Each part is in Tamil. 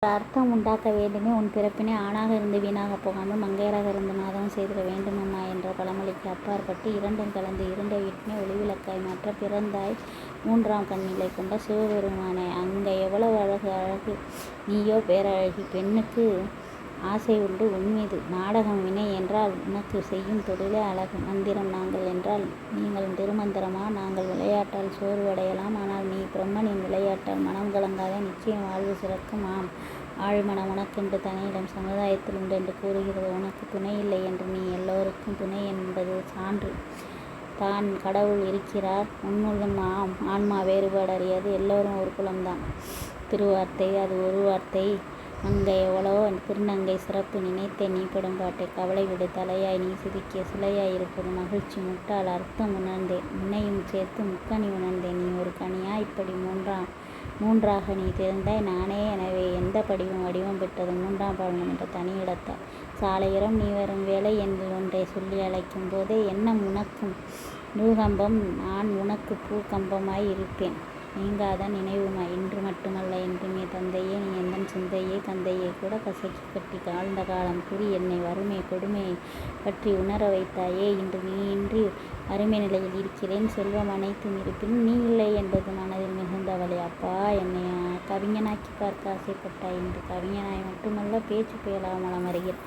அர்த்தம் உண்டாக்க வேண்டுமே உன் பிறப்பினை ஆணாக இருந்து வீணாகப் போகாமல் மங்கையராக இருந்து மாதவம் செய்திட வேண்டுமம்மா என்ற பழமொழிக்கு அப்பாற்பட்டு இரண்டும் கலந்து இரண்டை வீட்டினை ஒளிவிளக்காய் மாற்ற பிறந்தாய் மூன்றாம் கண்ணிலை கொண்ட சிவபெருமானே. அங்கே எவ்வளவு அழகு அழகு! நீயோ பேரழகி. பெண்ணுக்கு ஆசை உண்டு உன்மீது. நாடகம் வினை என்றால் உனக்கு செய்யும் தொழிலே அழகு. மந்திரம் நாங்கள் என்றால் நீங்கள் திருமந்திரமா? நாங்கள் விளையாட்டால் சோர்வடையலாம், ஆனால் நீ பிரம்மனின் விளையாட்டால் மனம் கலங்காதே, நிச்சயம் வாழ்வு சிறக்கும். ஆம், ஆழ்மனம் உனக்கென்று தனியிடம் சமுதாயத்தில் உண்டு என்று கூறுகிறது. உனக்கு துணை இல்லை என்று நீ எல்லோருக்கும் துணை என்பது சான்று. தான் கடவுள் இருக்கிறார் உன்னுள்ளும். ஆம், ஆன்மா வேறுபாடு அறியாது, எல்லோரும் ஒரு குலம்தான். திருவார்த்தை அது ஒரு வார்த்தை. அங்கே எவ்வளோ திருநங்கை சிறப்பு. நினைத்தே நீ படும் பாட்டை கவலை விடு தலையாய் நீ சிரிக்கிய சிலையாய் இருப்பது மகிழ்ச்சி. முட்டால் அர்த்தம் உணர்ந்தேன் உன்னையும் சேர்த்து முக்கணி உணர்ந்தேன். நீ ஒரு கனியா இப்படி மூன்றாக நீ தெரிந்தாய் நானே. எனவே எந்த படிவம் வடிவம் பெற்றது மூன்றாம் பாவனம் என்ற தனியிடத்தால். சாலையுறம் நீ வரும் வேலை என்று ஒன்றை சொல்லி அழைக்கும் போதே எண்ணம் உனக்கும் பூகம்பம், நான் உனக்கு பூகம்பமாய் இருப்பேன். நீங்காத நினைவுமாய். இன்று மட்டுமல்ல என்றுமே தந்தையே, நீ எந்தன் சிந்தையே தந்தையை கூட கசக்கி கட்டி ஆழ்ந்த காலம் கூறி என்னை வறுமை கொடுமையை பற்றி உணர வைத்தாயே. இன்று நீ இன்றி அருமை நிலையில் இருக்கிறேன். செல்வம் அனைத்தும் இருப்பினும் நீ இல்லை என்பது மனதில் மிகுந்தவளே. அப்பா, என்னை கவிஞனாக்கி பார்க்க ஆசைப்பட்டாய். இன்று கவிஞனாய் மட்டுமல்ல பேச்சு புயலாமல் அமர்கிறேன்.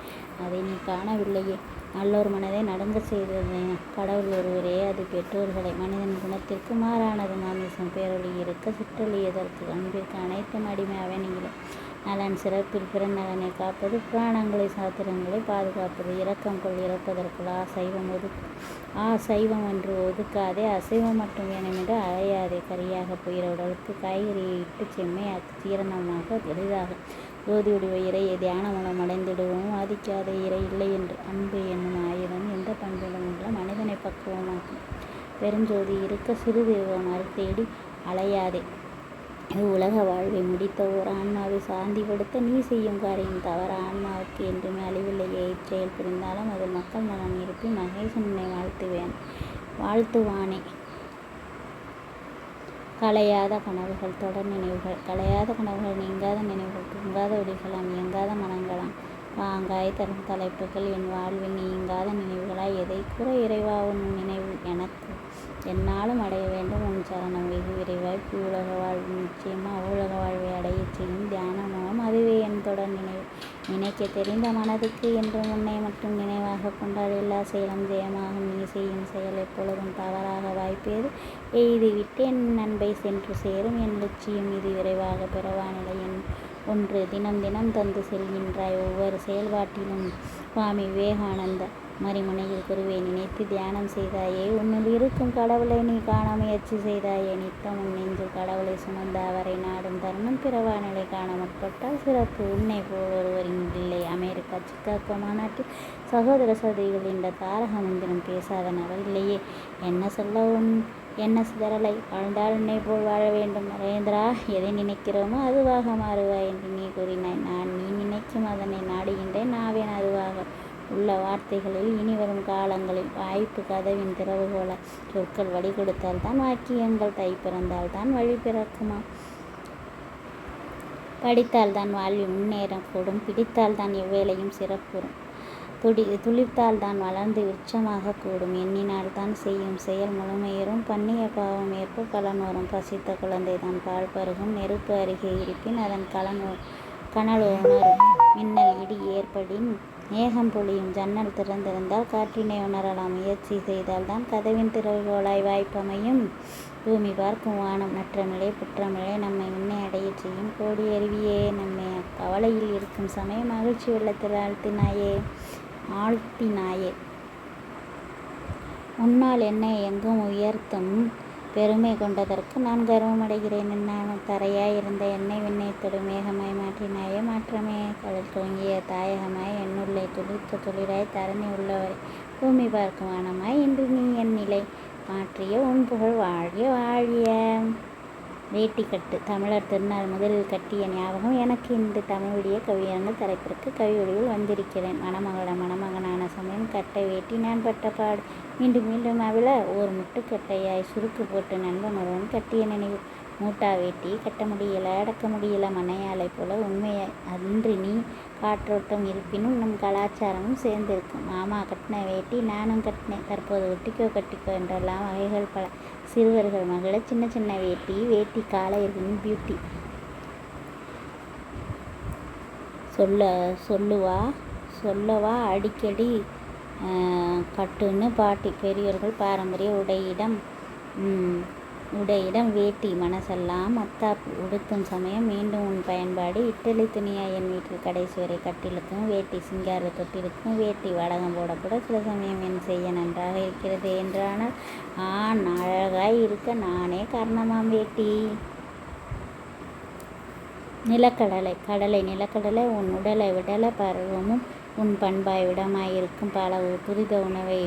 அதை நீ காணவில்லையே. நல்லோர் மனதை நடுங்க செய்தது கடவுள் ஒருவரே, அது பெற்றோர்களை. மனிதன் குணத்திற்கு மாறானது மாமிசம். பேரொழி இருக்க சிற்றொழி எதற்கு? அன்பிற்கு அனைத்தும் அடிமை அவனிகளே. நலன் சிறப்பில் பிறநலனை காப்பது, புராணங்களை சாத்திரங்களை பாதுகாப்பது. இரக்கம் கொள் இறப்பதற்குள் சைவம் என்று ஒதுக்காதே, அசைவம் மட்டும் வேணுமென்று அழையாதே. கரியாக போகிற உடலுக்கு காய்கறியை இட்டு செம்மையாக்கு, ஜீரணமாக எளிதாக. ஜோதியுடைய இறையை தியான மூலம் அடைந்திடுவோம். ஆதிக்காத இறை இல்லை என்று. அன்பு என்னும் ஆயுதம் எந்த பண்பிலும் உள்ள மனிதனை பக்குவமாக்கும். பெருஞ்சோதி இருக்க சிறிது மறுத்தேடி அலையாதே. இது உலக வாழ்வை முடித்த ஓர் ஆன்மாவை சாந்திப்படுத்த நீ செய்யும் காரியம் தவற. ஆன்மாவுக்கு என்றுமே அழிவில்லையே. இச்செயல் புரிந்தாலும் அதில் மக்கள் நலன் இருப்பி மகேசன் உன்னை வாழ்த்துவானே. கலையாத கனவுகள் தொடர் நினைவுகள். கலையாத கனவுகள் நீங்காத நினைவுகள். தூங்காத ஒளிகளாம் இயங்காத மனங்களாம் பாங்காய் தரும் தலைப்புகள் என் வாழ்வில் நீங்காத நினைவுகளாய். எதை கூற இறைவா உன் நினைவு எனக்கு என்னாலும் அடைய வேண்டும் உன் சரணம். வெகு விரைவாய் பூவுலக வாழ்வு நிச்சயமா ஊழக வாழ்வை அடைய செய்யும் தியான மூலம். அதுவே என் தொடர் நினைவு. நினைக்க தெரிந்த மனதுக்கு என்றும் உன்னை மட்டும் நினைவாக கொண்டால் எல்லா செயலும் ஜெயமாகும். நீ செய்யும் செயல் எப்பொழுதும் தவறாக வாய்ப்பேது எய்து விட்டு என் அன்பை சென்று சேரும். என் லட்சியம் இது விரைவாக பிறவானிலை என் ஒன்று தினம் தினம் தந்து செல்கின்றாய். ஒவ்வொரு செயல்பாட்டிலும் சுவாமி விவேகானந்த மறிமுனையில் குருவை நினைத்து தியானம் செய்தாயே. உன்னில் இருக்கும் கடவுளை நீ காண முயற்சி செய்தாயே. நித்தம் உன் நெஞ்சில் கடவுளை சுமந்த அவரை நாடும் தருணம் பிறவா நிலை காண முற்பட்டால் சிறப்பு. உன்னை போல் ஒருவர் இல்லை. அமெரிக்கா சிக்காகோ மாநாட்டில் சகோதர சகோதரிகள் என்ற தாரக மந்திரம் பேசாத நபர் இல்லையே. என்ன சிதறலை வாழ்ந்தால் உன்னை போல் வாழ வேண்டும். நரேந்திரா, எதை நினைக்கிறோமோ அதுவாக மாறுவாய் என்று நீ கூறினாய். நான் நீ நினைக்கும் அதனை நாடுகின்றேன். நாவேன் அதுவாக உள்ள வார்த்தைகளில் இனிவரும் காலங்களில் வாய்ப்பு கதவின் திறவுகோல. சொற்கள் வழி கொடுத்தால் தான் வாக்கியங்கள் தை பிறந்தால் தான் வழி பிறக்குமா? படித்தால் தான் வாழ்வி முன்னேறக்கூடும். பிடித்தால் தான் எவ்வேளையும் சிறப்புறும். துளிர்த்தால் தான் வளர்ந்து உச்சமாக கூடும். எண்ணினால் தான் செய்யும் செயல் முழுமையரும். பண்ணிய பாவம் ஏற்ப பலன் வரும். பசித்த குழந்தை தான் பால் பருகும். நெருப்பு அருகே இருப்பின் அதன் கனல் உணரும். மின்னல் இடி ஏற்படின் மேகம் பொழியும். ஜன்னல் திறந்திருந்தால் காற்றினை உணரலாம். முயற்சி செய்தால் தான் கதவின் திறவுகோலாய் வாய்ப்பமையும். பூமி பார்க்கும் வானம் நற்றமிழே புற்றமிழே நம்மை முன்னே அடைய செய்யும். கோடி அருவியே, நம்மை கவலையில் இருக்கும் சமயம் மகிழ்ச்சி வெள்ளத்தில் ஆழ்த்தினாயே. உன்னால் என்னை எங்கும் உயர்த்தும் பெருமை கொண்டதற்கு நான் கர்வமடைகிறேன். என்னாலும் தரையாய் இருந்த என்னை விண்ணை தொடு மேகமாய் மாற்றினாயே. மாற்றமே கடல் துவங்கிய தாயகமாய் என்னுள்ளே துளிர்த்த துளிராய் தரணி உள்ளவரை பூமி பார்க்கும் வானமாய் இன்று நீ என் நிலை மாற்றிய உன் புகழ் வாழிய வாழிய. வேட்டிக்கட்டு. தமிழர் திருநாள் முதலில் கட்டிய ஞாபகம் எனக்கு இன்று தமிழ் விடிய கவியரங்கு தலைப்பிற்கு கவி ஒளியில் வந்திருக்கிறேன். மணமகனான சமயம் கட்ட வேட்டி நான் பட்ட பாடு மீண்டும் மீண்டும் அவிழ ஓர் முட்டுக்கட்டையாய் சுருக்கு போட்டு நண்பன் ஒருவன் கட்டிய நினைவு. மூட்டா வேட்டி கட்ட முடியல, அடக்க முடியல. மனையாளை போல உண்மையாய் காற்றோட்டம் இருப்பினும் நம் கலாச்சாரமும் சேர்ந்திருக்கும். மாமா கட்டின வேட்டி நானும் கட்டினேன், தற்போது ஒட்டிக்கோ கட்டிக்கோ என்றெல்லாம் வகைகள் பல. சிறுவர்கள் மகள சின்ன சின்ன வேட்டி காலையர்களின் பியூட்டி. சொல்லவா அடிக்கடி கட்டுன்னு பாட்டி. பெரியோர்கள் பாரம்பரிய உடையிடம் வேட்டி. மனசெல்லாம் மத்தாப்பு. உடுத்தும் சமயம் மீண்டும் உன் பயன்பாடு. இட்டலி துணியா என் வீட்டில் கடைசி வரை. கட்டிலுக்கும் வேட்டி, சிங்கார தொட்டிலுக்கும் வேட்டி. வடகம் போடக்கூட சில சமயம் என் செய்ய நன்றாக இருக்கிறது என்றானால் அழகாய் இருக்க நானே காரணமாம் வேட்டி. நிலக்கடலை உன் உடலை விடல பருவமும் உன் பண்பாய் விடமாயிருக்கும் பல துரித உணவை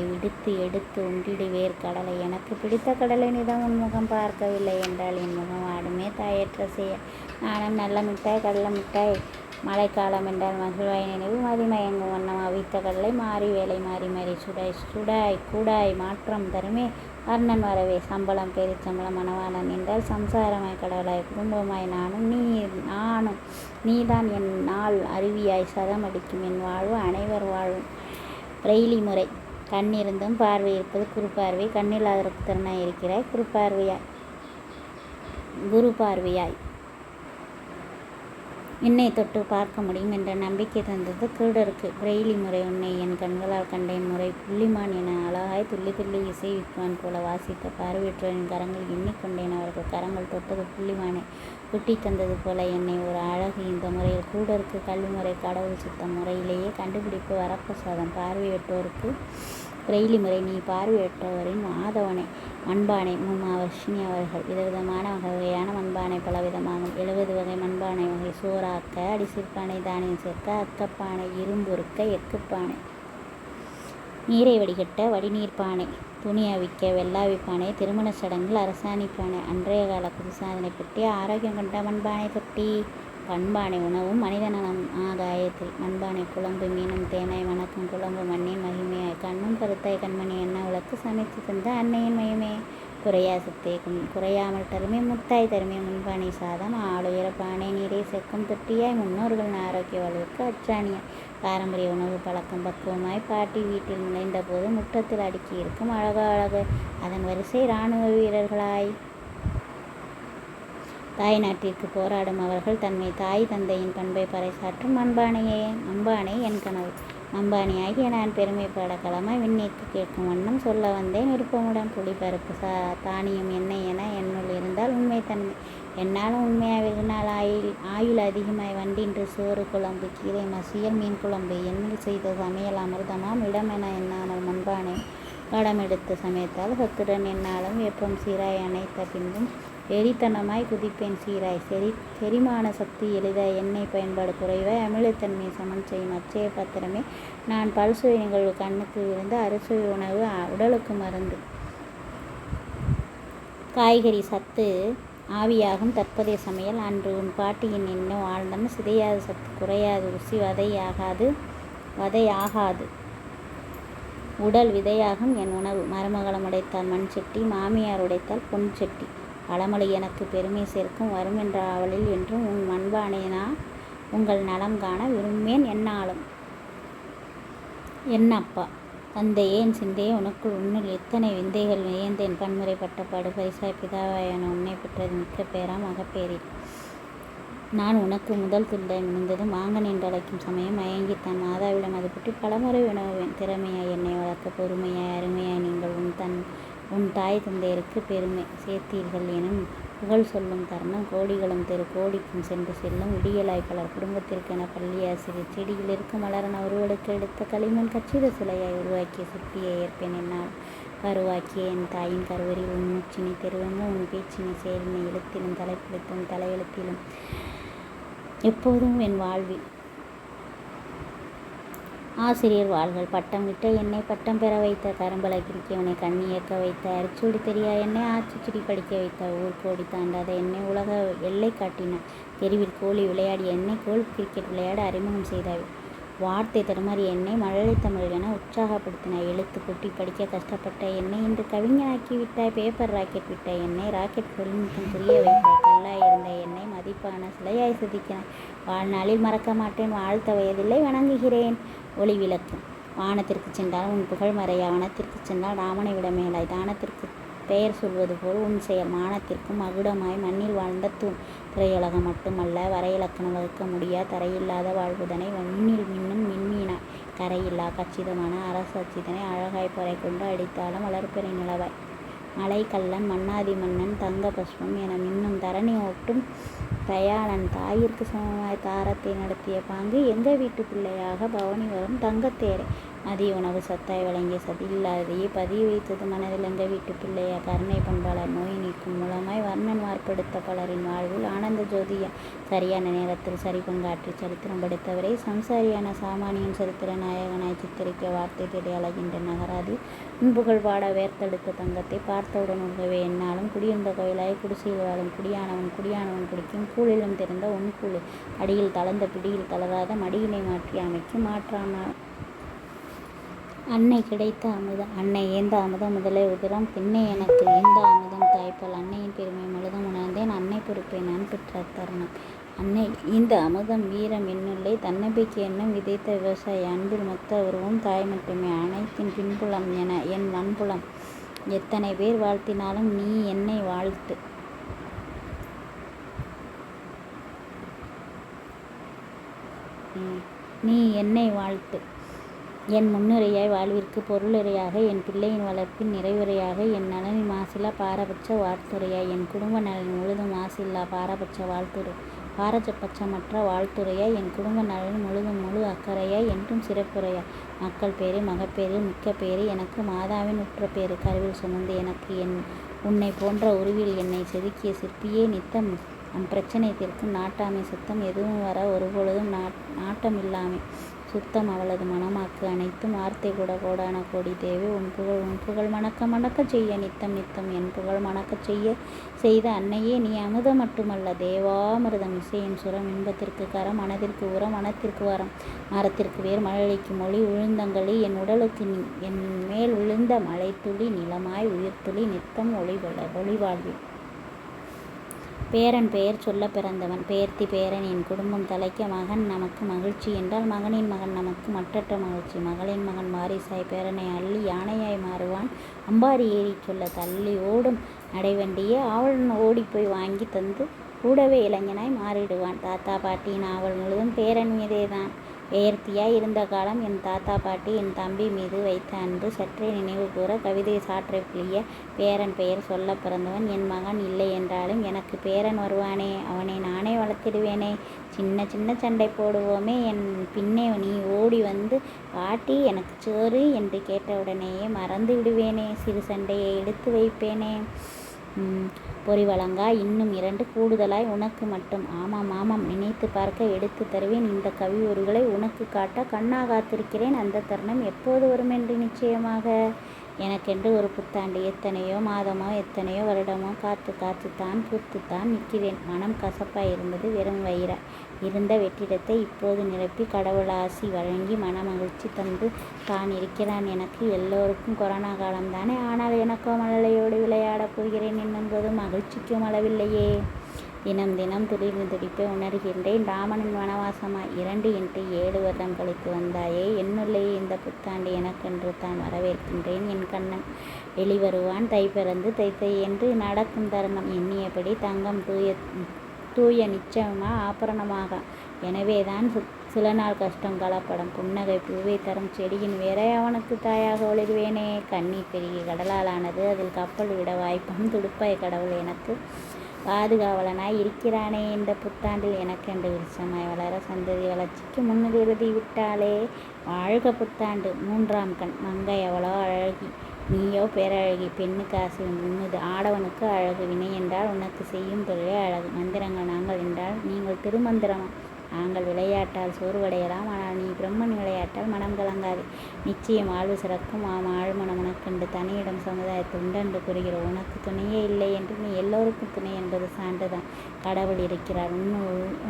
எடுத்து உண்டிடு வேர்க்கடலை. எனக்கு பிடித்த கடலை நிதம் உன் முகம் பார்க்கவில்லை என்றால் என் முகம் ஆடுமே தாயற்ற செய்ய. நானும் நல்ல மிட்டாய் கடலை மிட்டாய். மழைக்காலம் என்றால் மகிழ்வாய் நினைவு மதிமயங்கும் வண்ணம் அவித்த கடலை மாறி வேலை மாறி சுடாய் கூடாய் மாற்றம் தருமே அர்ணன் வரவே. சம்பளம் பெருச்சம்பளம் மணவாளன் என்றால் சம்சாரமாய் கடவுளாய் குடும்பமாய் நானும் நீதான் என் நாள் அருவியாய் சதம் அடிக்கும் என் வாழ்வு அனைவர் வாழும். பிரெய்லி முறை. கண் இருந்தும் பார்வை இருப்பது குறுபார்வை. கண்ணில்லாதற்கு திறனாய் இருக்கிறாய் குரு பார்வையாய் என்னை தொட்டு பார்க்க முடியும் என்ற நம்பிக்கை தந்தது குருடருக்கு. பிரெய்லி முறை. உன்னை என் கண்களால் கண்டேன் முறை. புள்ளிமான் என அழகாய் துள்ளி இசைவிப்பான் போல வாசித்த பார்வையற்றோரின் கரங்கள் எண்ணிக்கொண்டேன். அவர்கள் கரங்கள் தொட்டது புள்ளிமானை குட்டி தந்தது போல என்னை ஒரு அழகு. இந்த முறையில் குருடருக்கு கல்வி முறை கடவுள் சித்தம் முறையிலேயே கண்டுபிடிப்பு வரப்பிரசாதம். பார்வையற்றோருக்கு பிரெய்லி முறை. நீ பார்வையற்றவரின் மாதவனை. மண்பானை. வர்ஷினி அவர்கள். விதவிதமான வகையான மண்பானை பலவிதமாகும். 70 வகை மண்பானை வகை. சோறாக்க, அடிசிற்பானை, தானியம் சேர்க்க, அக்கப்பானை, இரும்புருக்க, எக்குப்பானை, நீரை வடிகட்ட வடிநீர் பானை, துணி அவிக்க வெள்ளாவிப்பானை, திருமண சடங்கில் அரசாணி பானை, அன்றைய கால புதுசாதனை பெட்டி, ஆரோக்கியம் கண்ட மண்பானை தொட்டி. பண்பானை. உணவும் மனித நலம் ஆகாயத்தில். மண்பானை. குழம்பு மீனும் தேனாய் வணக்கம் குழம்பு மண்ணின் மகிமையாய். கண்ணும் கருத்தாய் கண்மணி எண்ணெய் விளக்கு சமைத்து தந்த அன்னையின் மகிமே. குறையாமல் தருமே முத்தாய் தருமே முன்பானை சாதம். ஆளுயர பானை நீரை செக்கும் தொட்டியாய். முன்னோர்களின் ஆரோக்கிய வாழ்வுக்கு அச்சாணியாய். பாரம்பரிய உணவு பழக்கம் பக்குவமாய். பாட்டி வீட்டில் நுழைந்த போது முற்றத்தில் அடுக்கி இருக்கும் அழகு அதன் வரிசை இராணுவ வீரர்களாய். தாய் நாட்டிற்கு போராடும் அவர்கள் தன்மை தாய் தந்தையின் பண்பை பறைசாற்றும் மண்பானை என் கனவு. மண்பானையாகிய நான் பெருமைப்பட களமாய் விண்ணேற்கு கேட்கும் வண்ணம் சொல்ல வந்தேன் விருப்பமுடன். புளிப்பருப்பு தானியம் எண்ணெய் என என்னுள் இருந்தால் உண்மை தன்மை. என்னாலும் உண்மையாக வெகுநாள் ஆயுள் அதிகமாய். வண்டின்று சோறு குழம்பு கீரை மசியல் மீன் குழம்பு எண்ணில் செய்த சமையல் அமிர்தமாம் இடமென எண்ணாமல் மண்பானை படமெடுத்து சமைத்தால் சத்துடன் என்னாலும் வெப்பம் சீராய் அணைத்த பின்பும் வெறித்தனமாய் குதிப்பேன் சீராய். செரிமான சக்தி எளிதாய். எண்ணெய் பயன்பாடு குறைவாய். அமிலத்தன்மை சமன் செய்யும் அச்சய பாத்திரமே நான். பல்சுவை நிகழ்வு கண்ணுக்கு விருந்து. அறுசுவை உணவு உடலுக்கு மருந்து. காய்கறி சத்து ஆவியாகும் தற்போதைய சமையல். அன்று உன் பாட்டியின் எண்ணம் ஆழ்ந்தன சிதையாது சத்து குறையாது ருசி வதையாகாது உடல் விதையாகும் என் உணவு. மருமகளம் உடைத்தால் மண் செட்டி, மாமியார் உடைத்தால் பொன் செட்டி. பழமொழி எனக்கு பெருமை சேர்க்கும் வரும் என்ற ஆவலில் என்றும் உன் மண்பானைனா உங்கள் நலம் காண விரும்பேன் என்னாலும். என்னப்பா தந்தையே என் சிந்தையே உனக்குள் உன்னுள் எத்தனை விந்தைகள் வியந்தேன். பன்முறைப்பட்ட படுபரிசாய் பிதாவாயான உன்னை பெற்றது மிக்க பேராம் அகப்பேரில். நான் உனக்கு முதல் துண்டை மிகுந்தது மாங்கன் என்று அழைக்கும் சமயம் மயங்கித்தான் மாதாவிடம் அது பற்றி பலமுறை வினவுவேன். திறமையாய் என்னை வளர்க்க பொறுமையாய் அருமையாய் நீங்கள் உன் தாய் தந்தையருக்கு பெருமை சேர்த்தீர்கள் எனும் புகழ் சொல்லும் தருணம். கோடிகளும் கோடிக்கும் சென்று செல்லும் விடியலாய் பலர் குடும்பத்திற்கென பள்ளியாசிரியர் செடியில் இருக்கும் மலரன் அவர்களுக்கு எடுத்த களிமண் கச்சித சிலையாய் உருவாக்கிய சிற்பியை ஏற்பேன் என்னால். கருவாக்கிய என் தாயின் கருவறில் உன் மூச்சினை தெருவங்க உன் பேச்சினை செயலினை எழுத்திலும் தலைப்பிழுத்தும் தலையெழுத்திலும் எப்போதும் என் வாழ்வில். ஆசிரியர் வாழ்கள். பட்டம் விட்ட என்னை பட்டம் பெற வைத்த கரும்பலை கிரிக்கவனை கண்ணியக்க வைத்த அரிச்சொடி தெரியா என்னை ஆச்சுச்சுடி படிக்க வைத்த ஊர் கோடி தாண்டாத என்னை உலக எல்லை காட்டினார். தெருவில் கோழி விளையாடி என்னை கோல்ஃப் கிரிக்கெட் விளையாட அறிமுகம் செய்தார். வார்த்தை தடுமாறி என்னை மழலை தமிழ் என உற்சாகப்படுத்தினாய். எழுத்து கூட்டி படிக்க கஷ்டப்பட்ட என்னை இன்று கவிஞனாக்கி விட்டாய். பேப்பர் ராக்கெட் விட்டாய் என்னை ராக்கெட் தொழில்நுட்பம் புரிய வைத்தாய். கல்லாய் இருந்த என்னை மதிப்பான சிலையாய் செதுக்கினாய். வாழ்நாளில் மறக்க மாட்டேன். வாழ்த்த வயதில்லை வணங்குகிறேன். ஒளி விளக்கு. வானத்திற்கு சென்றால் உன் புகழ் மறையா, வனத்திற்கு சென்றால் ராமனை விட மேலாய், தானத்திற்கு பெயர் சொல்வது போல் உன் செயல் மானத்திற்கும் மகுடமாய் மண்ணில் வாழ்ந்த தூண். திரையுலகம் மட்டுமல்ல, வரையிலக்கணம் வகுக்க முடியா தரையில்லாத வாழ்வுதனை விண்ணில் மின்னும் மின்மீனாய், கரையில்லா கச்சிதமான அரசு அச்சிதனை அழகாய் பொறை கொண்டு அடித்தாலும் வளர்ப்பிறை நிலவாய், மலை கல்லன் மன்னாதி மன்னன் தங்க பஸ்பம் என மின்னும் தரணி ஓட்டும் தயாளன், தாயிற்கு சமமாய் தாரத்தை நடத்திய பாங்கு, எங்க வீட்டு பிள்ளையாக பவனி வரும் தங்கத்தேரை, மதிய உணவு சத்தாய் வழங்கிய சதியில்லாதையே பதிய வைத்தது மனதில் எங்க வீட்டு பிள்ளையா, கருணை பண்பாளர் நோய் நீக்கும் மூலமாய் வர்ணன் வார்ப்படுத்த பலரின் வாழ்வில் ஆனந்த ஜோதியா, சரியான நேரத்தில் சரி பங்காற்றி சரித்திரம் படுத்தவரை சம்சாரியான சாமானியன் சரித்திர நாயகனாய் சித்தரிக்க வார்த்தை தேடி அழகின்ற நகராதி முன்புகள் பாட வேர்த்தெடுத்த தங்கத்தை பார்த்தவுடன் உங்கவே என்னாலும் குடியிருந்த கோயிலாய் குடிசையில் வாழும் குடியானவன் குடிக்கும் கூழிலும் திறந்த உன் கூழு, அடியில் தளர்ந்த பிடியில் தளராத மடியினை மாற்றி அமைக்கும் மாற்றான அன்னை கிடைத்த அமுதம். அன்னை ஏந்த அமுதம் முதலே உதிரம், பின்னே எனக்கு இந்த அமுதம் தாய்ப்பால், அன்னையின் பெருமை முழுதும் உணர்ந்தேன், அன்னை பொறுப்பை நான் பெற்ற தருணம். அன்னை இந்த அமுதம் வீரம் என்னுள்ளே, தன்னம்பிக்கை என்னும் விதைத்த விவசாய அன்பில் மொத்த உருவம் தாய் மட்டுமே, அனைத்தின் பின்புலம் என என் வன்புலம், எத்தனை பேர் வாழ்த்தினாலும் நீ என்னை வாழ்த்து. நீ என்னை வாழ்த்து. என் முன்னுரையாய் வாழ்விற்கு பொருளுரையாக, என் பிள்ளையின் வளர்ப்பின் நிறைவுரையாக, என் நலனின் மாசில்லா பாரபட்ச வாழ்த்துரையாய், என் குடும்ப நலனின் முழுதும் மாசில்லா பாரபட்சமற்ற வாழ்த்துரையாய், என் குடும்ப நலனின் முழுதும் முழு அக்கறையாய், என்றும் சிறப்புரையாய், மக்கள் பேரு மகப்பேறு மிக்க பேரு எனக்கு மாதாவின் உற்ற பேரு, கருவில் சுமந்து எனக்கு உன்னை போன்ற உருவில் என்னை செதுக்கிய சிற்பியே நித்தம் பிரச்சனை தீர்க்கும் நாட்டாமை, சுத்தம் எதுவும் வர ஒருபொழுதும் நாட்டமில்லாமை சுத்தம் அவளது மனமாக்கு, அனைத்தும் வார்த்தை கூட கோடான கோடி தேவை, உன் புகழ் மணக்க செய்ய நித்தம் என் புகழ் மணக்க செய்த அன்னையே, நீ அமுதம் மட்டுமல்ல தேவாமிர்தம், இசையின் சுரம், இன்பத்திற்கு கரம், மனதிற்கு உரம், மனத்திற்கு வரம், மரத்திற்கு வேர், மழலைக்கு மொழி, விழுந்தங்களி என் உடலுக்கு நீ, என் மேல் விழுந்த மலை துளி நிலமாய் உயிர்த்துளி, நித்தம் ஒளிவாழ்வில். பேரன் பெயர் சொல்ல பிறந்தவன், பெயர்த்தி பேரன் என் குடும்பம் தலைக்க, மகன் நமக்கு மகிழ்ச்சி என்றால் மகனின் மகன் நமக்கு மற்றற்ற மகிழ்ச்சி, மகளின் மகன் வாரிசாய் பேரனை அள்ளி யானையாய் மாறுவான், அம்பாரி ஏறி சொல்ல தள்ளி ஓடும் நடைவண்டியே ஆவலன் ஓடிப்போய் வாங்கி தந்து கூடவே இளைஞனாய் மாறிடுவான், தாத்தா பாட்டியின் ஆவல் முழுதும் பேரன் மீதேதான். பெயர்த்தியாய் இருந்த காலம் என் தாத்தா பாட்டி என் தம்பி மீது வைத்த அன்பு சற்றே நினைவு கூற கவிதை சாற்றை புளிய, பேரன் பெயர் சொல்ல பிறந்தவன், என் மகன் இல்லை என்றாலும் எனக்கு பேரன் வருவானே, அவனை நானே வளர்த்திடுவேனே, சின்ன சண்டை போடுவோமே, என் பின்னே நீ ஓடி வந்து பாட்டி எனக்கு சோறு என்று கேட்டவுடனேயே மறந்து விடுவேனே, சிறு சண்டையை எடுத்து வைப்பேனே, பொறி வழங்கா இன்னும் 2 கூடுதலாய் உனக்கு மட்டும், ஆமாம் நினைத்து பார்க்க எடுத்து தருவேன் இந்த கவி ஒருகளை உனக்கு காட்ட, கண்ணா காத்திருக்கிறேன் அந்த தருணம் எப்போது வரும் என்று நிச்சயமாக. எனக்கென்று ஒரு புத்தாண்டு, எத்தனையோ மாதமோ எத்தனையோ வருடமோ காத்துத்தான் பூத்துத்தான் நிற்கிறேன், மனம் கசப்பாய் இருந்தது வெறும் வயிறா இருந்த வெற்றிடத்தை இப்போது நிரப்பி கடவுள் ஆசி வழங்கி மன மகிழ்ச்சி தந்து தான் இருக்கிறான் எனக்கு. எல்லோருக்கும் கொரோனா காலம்தானே, ஆனால் எனக்கோ மழலையோடு விளையாடப் போகிறேன் என்னும்போது மகிழ்ச்சிக்கும் அளவில்லையே. தினம் துளிர்ந்து துடிப்பை உணர்கின்றேன், ராமனின் வனவாசமாய் 2x7 வருடம் கழித்து வந்தாயே, என்னுள்ளே இந்த புத்தாண்டு எனக்கென்று தான் வரவேற்கின்றேன், என் கண்ணன் வெளிவருவான் தை பிறந்து தை என்று நடக்கும் தருணம், எண்ணியபடி தங்கம் தூய நிச்சயமா ஆபரணமாக, எனவேதான் சில நாள் கஷ்டம் கலப்படம், புன்னகை பூவை தரும் செடியின் வேரை அவனுக்கு தாயாக ஒளிர்வேனே, கண்ணீர் பெருகி கடலாலானது அதில் கப்பல் விட வாய்ப்பும் துடுப்பாய் கடவுள் எனக்கு பாதுகாவலனாய் இருக்கிறானே, இந்த புத்தாண்டில் எனக்கென்று விருட்சமாய் வளர சந்ததி வளர்ச்சிக்கு முன்னுறுதி விட்டாளே, வாழ்க புத்தாண்டு. 3ஆம் கண். மங்கை எவ்வளோ அழகி, நீயோ பேரழகி, பெண்ணுக்கு ஆசை உண்ணுது, ஆடவனுக்கு அழகு, வினை என்றால் உனக்கு செய்யும் தொழிலே அழகு, மந்திரங்கள் நாங்கள் என்றால் நீங்கள் திருமந்திரமா, நாங்கள் விளையாட்டால் சோர்வடையலாம், ஆனால் நீ பிரம்மன் விளையாட்டால் மனம் கலங்காது, நிச்சயம் வாழ்வு சிறக்கும், ஆழ்மனம் உனக்கென்று தனியிடம் சமுதாயத்தில் உண்டென்று கூறுகிற உனக்கு துணையே இல்லை என்று நீ எல்லோருக்கும் துணை என்பது சான்றுதான், கடவுள் இருக்கிறார்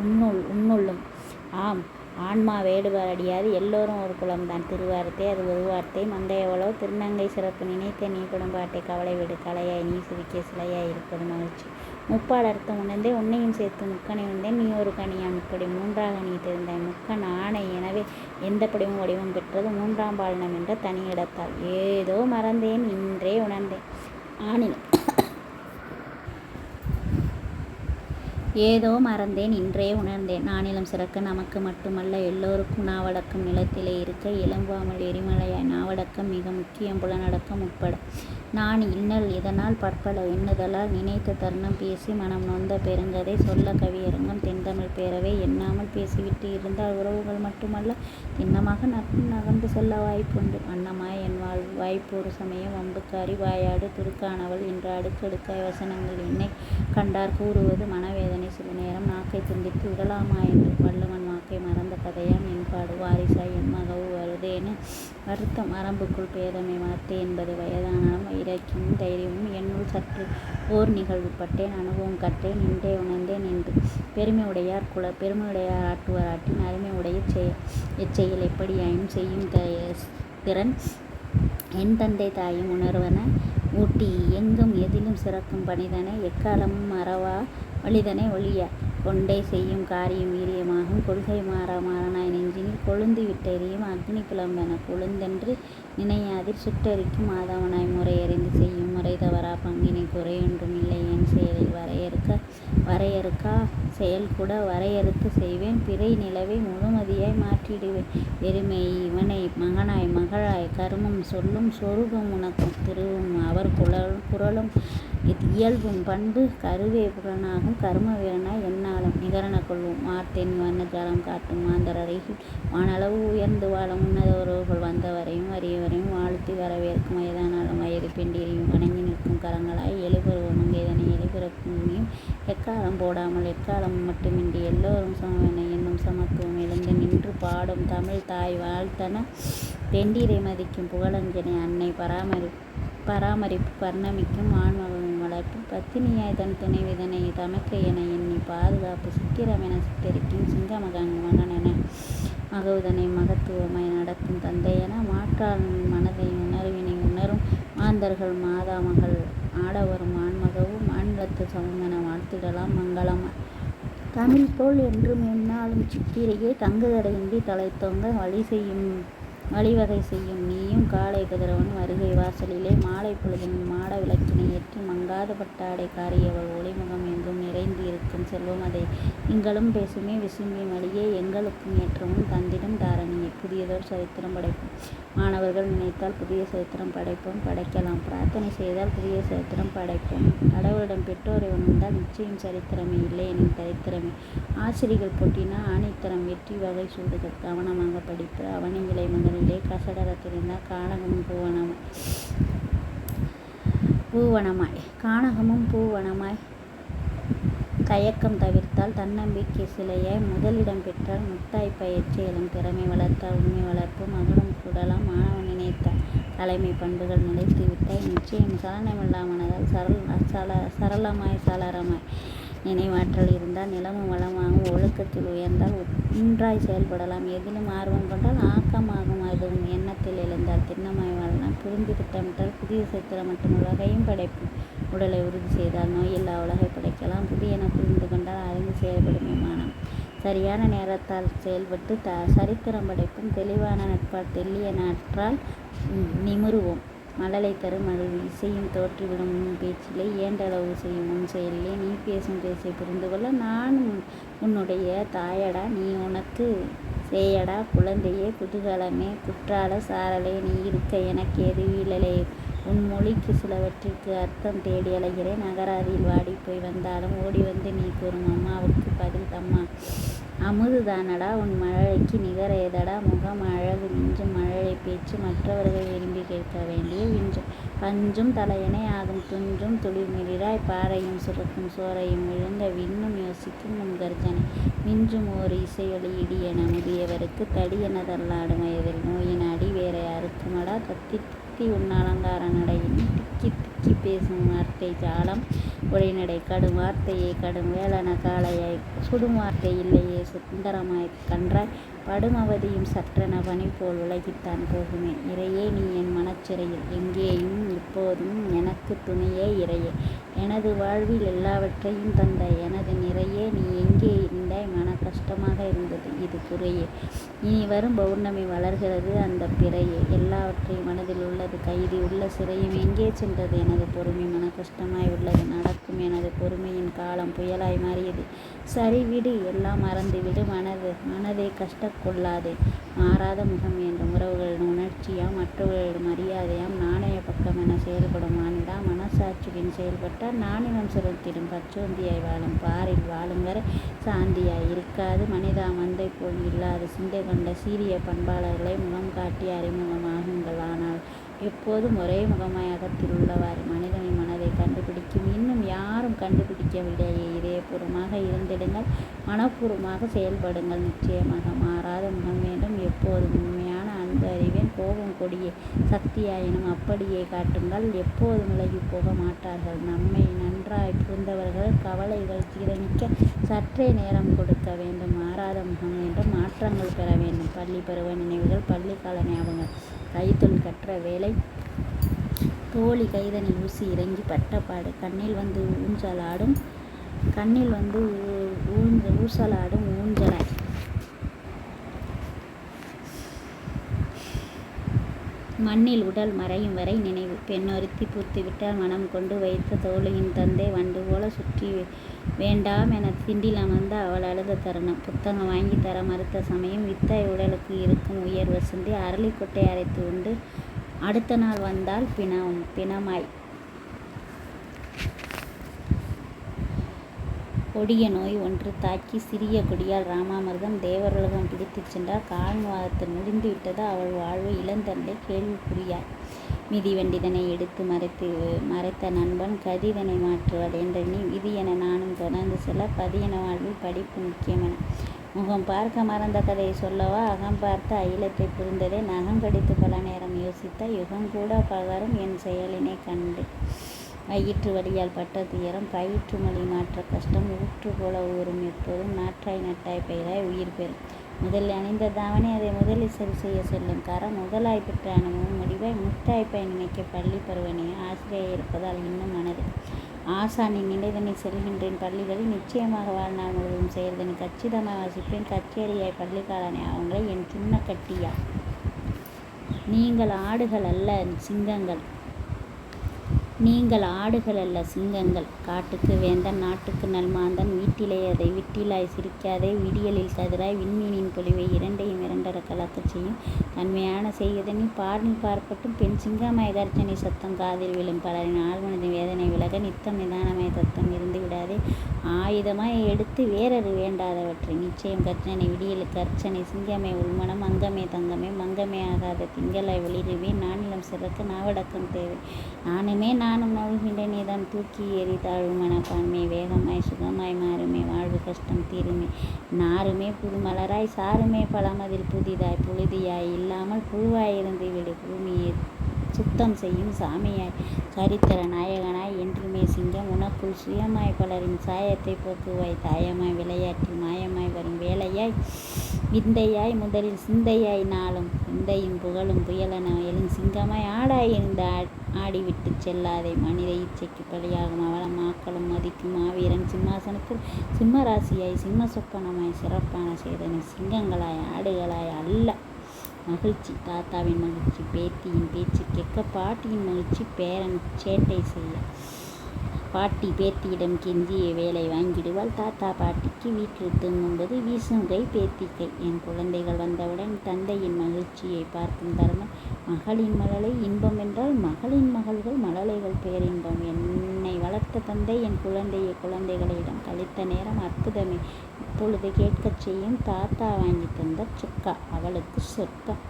உன்னுள்ளும், ஆம் ஆன்மா வேடுபாடியாது, எல்லோரும் ஒரு குலம்தான், திருவார்த்தை அது ஒரு வார்த்தை, மங்கையவளோ திருநங்கை சிறப்பு, நினைத்த நீ குடும்பாட்டை கவலை விடு, கலையாய் நீ சிரிக்க சிலையாய் இருப்பது மகிழ்ச்சி, முப்பால் அர்த்தம் உணர்ந்தே உன்னையும் சேர்த்து முக்கனை உணர்ந்தேன் நீ ஒரு கனியாம் இப்படி மூன்றாக நீ தெரிந்தாய் முக்கன் ஆணை எனவே எந்த படிவும் வடிவம் பெற்றது மூன்றாம் பாலினம் என்ற தனியிடத்தால் ஏதோ மறந்தேன் இன்றே உணர்ந்தேன் ஆணில் ஏதோ மறந்தேன் இன்றே உணர்ந்தேன் நானிலம் சிறக்க நமக்கு மட்டுமல்ல எல்லோருக்கும் நாவடக்கம் நிலத்திலே இருக்க இளம்பாமல் எரிமலையாய் நாவடக்கம் மிக முக்கியம் புலனடக்கம் உட்பட நான் இன்னல் இதனால் பற்பல எண்ணுதலால் நினைத்த தருணம் பேசி மனம் நொந்த பெருங்கதை சொல்ல கவியரங்கம் தென்தமிழ் பேரவை எண்ணாமல் பேசிவிட்டு இருந்தால் உறவுகள் மட்டுமல்ல திண்ணமாக நகர்ந்து செல்ல வாய்ப்புண்டு அன்னமாய் என் வாழ்வு வாய்ப்பு ஒரு சமயம் வம்புக்காரி வாயாடு துருக்கானவள் என்ற அடுக்கடுக்காய் வசனங்கள் என்னை கண்டார் கூறுவது மனவேதனை சில நேரம் நாக்கை துண்டித்து விடலாமா என்று வள்ளுவன் வாக்கை மறந்த கதையாம் என்பாடு வாரிசாய் என் மகவு வருதேன்னு வருத்தம் அரம்புக்குள் பேதமை வார்த்தை என்பது வயதானாலும் வைராக்கியமும் தைரியமும் என்னுள் சற்று ஓர் நிகழ்வு பட்டேன் அனுபவம் கற்றேன் நின்றே உணர்ந்தேன் என்று பெருமையுடையார் பெருமையுடையார் ஆட்டுவார் ஆட்டின் அருமை உடைய எச்செயல் எப்படியாயும் செய்யும் திறன் என் தந்தை தாயும் உணர்வன ஊட்டி எங்கும் எதிலும் சிறக்கும் பணிதனை எக்காலமும் மறவா வழிதனை ஒழிய கொண்டே செய்யும் காரியம் வீரியமாகும் கொள்கை மாறனாய் நெஞ்சினில் கொழுந்து விட்டெறியும் அக்னி கிளம்பென கொழுந்தென்று நினையாதில் சுட்டெரிக்கும் மாதவனாய் முறையறிந்து செய்யும் முறை தவறா பங்கினை குறையொன்றும் இல்லை என் செயலில் வரையறுக்கா செயல் கூட வரையறுத்து செய்வேன் பிறை நிலவை முழுமதியாய் மாற்றிடுவேன் எருமை இவனை மகனாய் மகளாய் கருமம் சொல்லும் சொரூபம் உனக்கும் திருவும் அவர் குரலும் இயல்பும் பண்பு கருவே புலனாகும் கர்ம வீரனாய் என்னாலும் நிகரண கொள்வோம் மார்த்தென் வண்ணஜாலம் காட்டும் மாந்தர் அருகில் வானளவு உயர்ந்து வாழும் உன்னத உறவுகள் வந்தவரையும் வறியவரையும் வாழ்த்தி வரவேற்கும் வயதானாலும் வயது பெண்டிரையும் வணங்கி நிற்கும் கரங்களாய் எழுபருவனும் இதனை எழுபிறப்புமையும் எக்காலம் போடாமல் எக்காலம் மட்டுமின்றி எல்லோரும் சமவென என்னும் சமத்துவம் எழுந்து நின்று பாடும் தமிழ் தாய் வாழ்த்தன பெண்டிரை மதிக்கும் புகழஞ்சனை அன்னை பராமரிப்பு பர்ணமிக்கும் ஆண்மகளின் வளர்ப்பு பத்தினியாய் தன் துணைவிதனை தமக்கை என எண்ணி பாதுகாப்பு சித்திரமென சித்தரிக்கும் மகனென மகவுதனை மகத்துவமாய் நடத்தும் தந்தையென மாற்றால் மனதை உணர்வினை உணரும் மாந்தர்கள் மாதா மகள் ஆடவரும் ஆண்மகவும் மாநிலத்து சமமென வாழ்த்திடலாம் மங்களமாய் தமிழ் போல் என்றும் எந்நாளும் சித்திரையே தங்குதடையின்றி தலைத்தோங்க வழிவகை செய்யும் நீயும் காலை கதிரவன் வருகை வாசலிலே மாலை பொழுதின் மாட விளக்கினை ஏற்றி மங்காத பட்டாடை காரியவள் ஒளிமுகம் எங்கும் நிறைந்து இருக்கும் செல்வம் அதை நீங்களும் பேசுமே விசும்பி மளிகை எங்களுக்கும் ஏற்றமும் தந்திடும் தாரணியை புதியதோர் சரித்திரம் படைப்போம் மாணவர்கள் நினைத்தால் புதிய சரித்திரம் படைக்கலாம் பிரார்த்தனை செய்தால் புதிய சரித்திரம் படைப்போம் கடவுளிடம் பெற்றோரை உணர்ந்தால் நிச்சயம் சரித்திரமே இல்லை எனும் தரித்திரமே ஆசிரியர்கள் போட்டினா ஆணித்தரம் வெற்றி வகை சூடுகள் கவனமாக படிப்பு அவனிங்களை முதலிலே கசடரத்திருந்தால் கானகமும் பூவனமாய் தயக்கம் தவிர்த்தால் தன்னம்பிக்கை சிலையாய் முதலிடம் பெற்றால் முத்தாய் பயிற்சிகளும் திறமை வளர்த்தால் உண்மை வளர்ப்பு மகளும் கூடலாம் மாணவன் நினைத்தால் தலைமை பண்புகள் நிலைத்து விட்டால் நிச்சயம் சலனமில்லாமனதால் சரளமாய் நினைவாற்றல் இருந்தால் நிலமும் வளமாகவும் ஒழுக்கத்தில் உயர்ந்தால் ஒன்றாய் செயல்படலாம் எதிலும் ஆர்வம் கொண்டால் ஆக்கமாகும் அதுவும் எண்ணத்தில் எழுந்தால் திண்ணமாய் வாழலாம் புரிந்து திட்டமிட்டால் புதிய சித்திரம் மற்றும் உலகையும் படைப்பும் உடலை உறுதி செய்தால் நோயில்லா உலகை படைக்கலாம் புதியன புரிந்து கொண்டால் அறிந்து செயல்படும் விமானம் சரியான நேரத்தால் செயல்பட்டு சரித்திரம் படைப்பும் தெளிவான நட்பால் தெல்லிய நாற்றால் நிமிருவோம் மழலை தரும் அழுவு இசையும் தோற்றுவிடும் உன் பேச்சிலே ஏண்டளவு செய்யும் உன் செயலிலே நீ பேசும் பேச்சை புரிந்து கொள்ள நான் உன்னுடைய தாயடா நீ உனக்கு சேயடா குழந்தையே குதூகலமே குற்றால சாரலே நீ இருக்க எனக்கு எது வீழலே உன் மொழிக்கு சிலவற்றிற்கு அர்த்தம் தேடி அலைகிறேன் அகராதியில் வாடி போய் வந்தாலும் ஓடி வந்து நீ கூறும் அம்மாவுக்கு பதில் தம்மா அமுது தானடா உன் மழலைக்கு நிகர ஏதடா முகம் அழகு மிஞ்சும் மழலை பேச்சு மற்றவர்கள் விரும்பி கேட்க வேண்டிய விஞ்சும் பஞ்சும் தலையணை ஆகும் துஞ்சும் துளிர்மிழிராய் பாறையும் சுரக்கும் சோறையும் விழுந்த விண்ணும் யோசிக்கும் உன் கர்ஜனை மிஞ்சும் ஓர் இசையொலி இடியென முதியவருக்கு தடியென தள்ளாடும் வயதில் நோயின் அடி வேற யாருக்குமடா தத்தி உன் அலங்கார நடையின் திக்கி பேசும் வார்த்தை ஜாலம் ஒளிநடை கடும் வார்த்தையை கடும் வேளன காளையாய் சுடும் வார்த்தை இல்லையே சுந்தரமாய் கன்றாய் படும் அவதியும் சற்றென பனி போல் விலகித்தான் போகுமே. இறையே நீ என் மனச்சிறையில் எங்கேயும் இப்போதும் எனக்கு துணையே இறையே எனது வாழ்வில் எல்லாவற்றையும் தந்தாய் எனது நிறையே நீ எங்கே இருந்தாய் மன கஷ்டமாக இருந்தது இது குறையே. இனி வரும் பௌர்ணமி வளர்கிறது அந்த பிறையே எல்லாவற்றையும் மனதில் உள்ளது கைதி உள்ள சிறையும் எங்கே சென்றது எனது பொறுமை மன கஷ்டமாய் உள்ளது நடக்கும் எனது பொறுமையின் காலம் புயலாய் மாறியது. சரி விடு எல்லாம் மறந்துவிடு மனதை கஷ்டக்கொள்ளாதே. மாறாத முகம் வேண்டும் உறவுகளின் உணர்ச்சியாம் மற்றவர்களிடம் மரியாதையாம் நாணய பக்கம் என செயல்படும் மானிடா மனசாட்சியின் செயல்பட்டால் நாணினம் செலுத்திடும் பச்சோந்தியாய் வாழும் பாரில் வாழும் வரை சாந்தியாய் இருக்காது மனிதா மந்தை போல் இல்லாது சிந்தை கொண்ட சீரிய பண்பாளர்களை முகம் காட்டி அறிமுகமாகுங்கள். ஆனால் எப்போதும் ஒரே முகமாய் அகத்தில் உள்ளவாறு மனிதனின் மனதை கண்டுபிடிக்கும் இன்னும் யாரும் கண்டுபிடிக்கவில்லையே. இதயபூர்வமாக இருந்திடுங்கள் மனப்பூர்வமாக செயல்படுங்கள். நிச்சயமாக மாறாத முகம் வேண்டும் எப்போதும் உண்மையான அன்பு அறிவேன் கோபம் கொடியே சக்தியாயினும் அப்படியே காட்டுங்கள் எப்போதும் விலகி போக மாட்டார்கள். நம்மை நன்றாய் புரிந்தவர்கள் கவலைகள் ஜீரணிக்க சற்றே நேரம் கொடுக்க வேண்டும். மாறாத முகம் வேண்டும் மாற்றங்கள் பெற வேண்டும். பள்ளி பருவ நினைவுகள் பள்ளிக்கால ஞாபகங்கள் கைத்தொழில் கற்ற வேலை தோழி கைதனில் ஊசி இறங்கி பட்டப்பாடு கண்ணில் வந்து ஊஞ்சலாடும் ஊஞ்சலாய் மண்ணில் உடல் மறையும் வரை நினைவு பெண்ணொருத்தி பூத்துவிட்டால் மனம் கொண்டு வைத்த தோழியின் தந்தை வண்டு போல சுற்றி வேண்டாம் என திண்டில் அமர்ந்த அவள் அழுத தருணம் புத்தகம் வாங்கி தர மறுத்த சமயம் வித்தாய் உடலுக்கு இருக்கும் உயர் வசந்தி அரளிக்கொட்டை அரைத்து உண்டு அடுத்த நாள் வந்தால் பிணமாய் கொடிய நோய் ஒன்று தாக்கி சிறிய கொடியால் ராமாமிர்தம் தேவருலகம் பிடித்துச் சென்றால் கால்வாதத்தில் முடிந்து விட்டது அவள் வாழ்வு இளந்தண்டை கேள்விக்குறியாய் மிதிவண்டிதனை எடுத்து மறைத்த நண்பன் கதிதனை மாற்றுவாள் என்றெண்ணி விதி என நானும் தொடர்ந்து செல்ல பதியன வாழ்வில் படிப்பு முக்கியமென முகம் பார்க்க மறந்த கதையை சொல்லவா அகம் பார்த்த அகிலத்தை புரிந்ததே நகம் கடித்து பல நேரம் யோசித்த யுகம் கூட பகரும் என் செயலினை கண்டு வயிற்று வலியால் பட்ட துயரம் பயிற்று மொழி மாற்ற கஷ்டம் ஊற்று போல ஊறும் எப்போதும் நாற்றாய் நட்டாய் பெயராய் உயிர் பெறும் முதலில் அணிந்த தாவணி அதை முதலில் சரி செய்ய செல்லும் கரம் முதலாய் பெற்ற அனுபவம் முடிவாய் முத்தாய்ப்பாய் நினைக்க பள்ளி பருவனே ஆசிரியர் இருப்பதால் இன்னும் மனது ஆசானின் நிலைதனை செல்கின்றேன் பள்ளிகளில் நிச்சயமாக வாழ்நாள் முழுவதும் செயல்தனி கச்சிதமாக வாசிப்பேன் கச்சேரியாய் பள்ளிக்காலனே அவங்களை என் சின்ன கட்டியா. நீங்கள் ஆடுகள் அல்ல சிங்கங்கள் காட்டுக்கு வேந்தன் நாட்டுக்கு நல்மாந்தன் வீட்டிலே அதை விட்டிலாய் சிரிக்காதே விடியலில் கதிராய் விண்மீனின் பொலிவை இரண்டையும் இரண்டர கலக்கச் செய்யும் தன்மையான செய்தனி பாரில் பார்ப்பட்டும் பெண் சிங்கமாய் கர்ஜனை சத்தம் காதில் விழும் பலரின் ஆழ்மனதின் வேதனை விலக நித்தம் நிதானமாய் தத்தம் இருந்து விடாதே ஆயுதமாய் எடுத்து வேறறு வேண்டாதவற்றை நிச்சயம் கர்ஜனை விடியலுக்கு அர்ச்சனை சிங்கமே உள்மனம் அங்கமே தங்கமே மங்கமே ஆகாத திங்களாய் ஒளிருமே நானிலம் சிறக்க நாவடக்கம் தேவை நானும் நழுகின்றேன் நீதான் தூக்கி எறி தாழ்வு மனப்பான்மை வேகமாய் சுகமாய் மாறுமே வாழ்வு கஷ்டம் தீருமே நாருமே புது மலராய் சாருமே பழமதில் புதிதாய் புழுதியாய் இல்லாமல் புழுவாயிருந்து விடு பூமியை சுத்தம் செய்யும் சாமியாய் சரித்திர நாயகனாய் என்றுமே சிங்கம் உனக்குள் சுயமாய் பலரின் சாயத்தை போக்குவாய் தாயமாய் விளையாட்டில் மாயமாய் வரும் வேலையாய் விந்தையாய் முதலில் சிந்தையாய் நாளும் விந்தையும் புகழும் புயலென எழும் சிங்கமாய் ஆடாயிருந்து ஆடிவிட்டு செல்லாதே மனித இச்சைக்கு பலியாகும் அவலம் மாக்களும் மதிக்கும் மாவீரன் சிம்மாசனத்தில் சிம்மராசியாய் சிம்ம சொப்பனமாய் சிறப்பான சேதனை சிங்கங்களாய் ஆடுகளாய் அல்ல மகிழ்ச்சி தாத்தாவின் மகிழ்ச்சி பேத்தியின் பேச்சு கேட்க பாட்டியின் மகிழ்ச்சி பேரன் சேட்டை செய்ய பாட்டி பேத்தியிடம் கெஞ்சிய வேலை வாங்கிடுவாள் தாத்தா பாட்டிக்கு வீட்டில் தூங்கும்போது வீசும் கை பேத்தி கை என் குழந்தைகள் வந்தவுடன் தந்தையின் மகிழ்ச்சியை பார்க்கும் தருணம் மகளின் மழலை இன்பம் என்றால் மகளின் மகள்கள் மழலைகள் பேரின்பம் என்னை வளர்த்த தந்தை என் குழந்தைகளிடம் கழித்த நேரம் அற்புதமே இப்பொழுது கேட்கச் செய்யும் தாத்தா வாங்கி தந்த சுக்கா அவளுக்கு சொர்க்கம்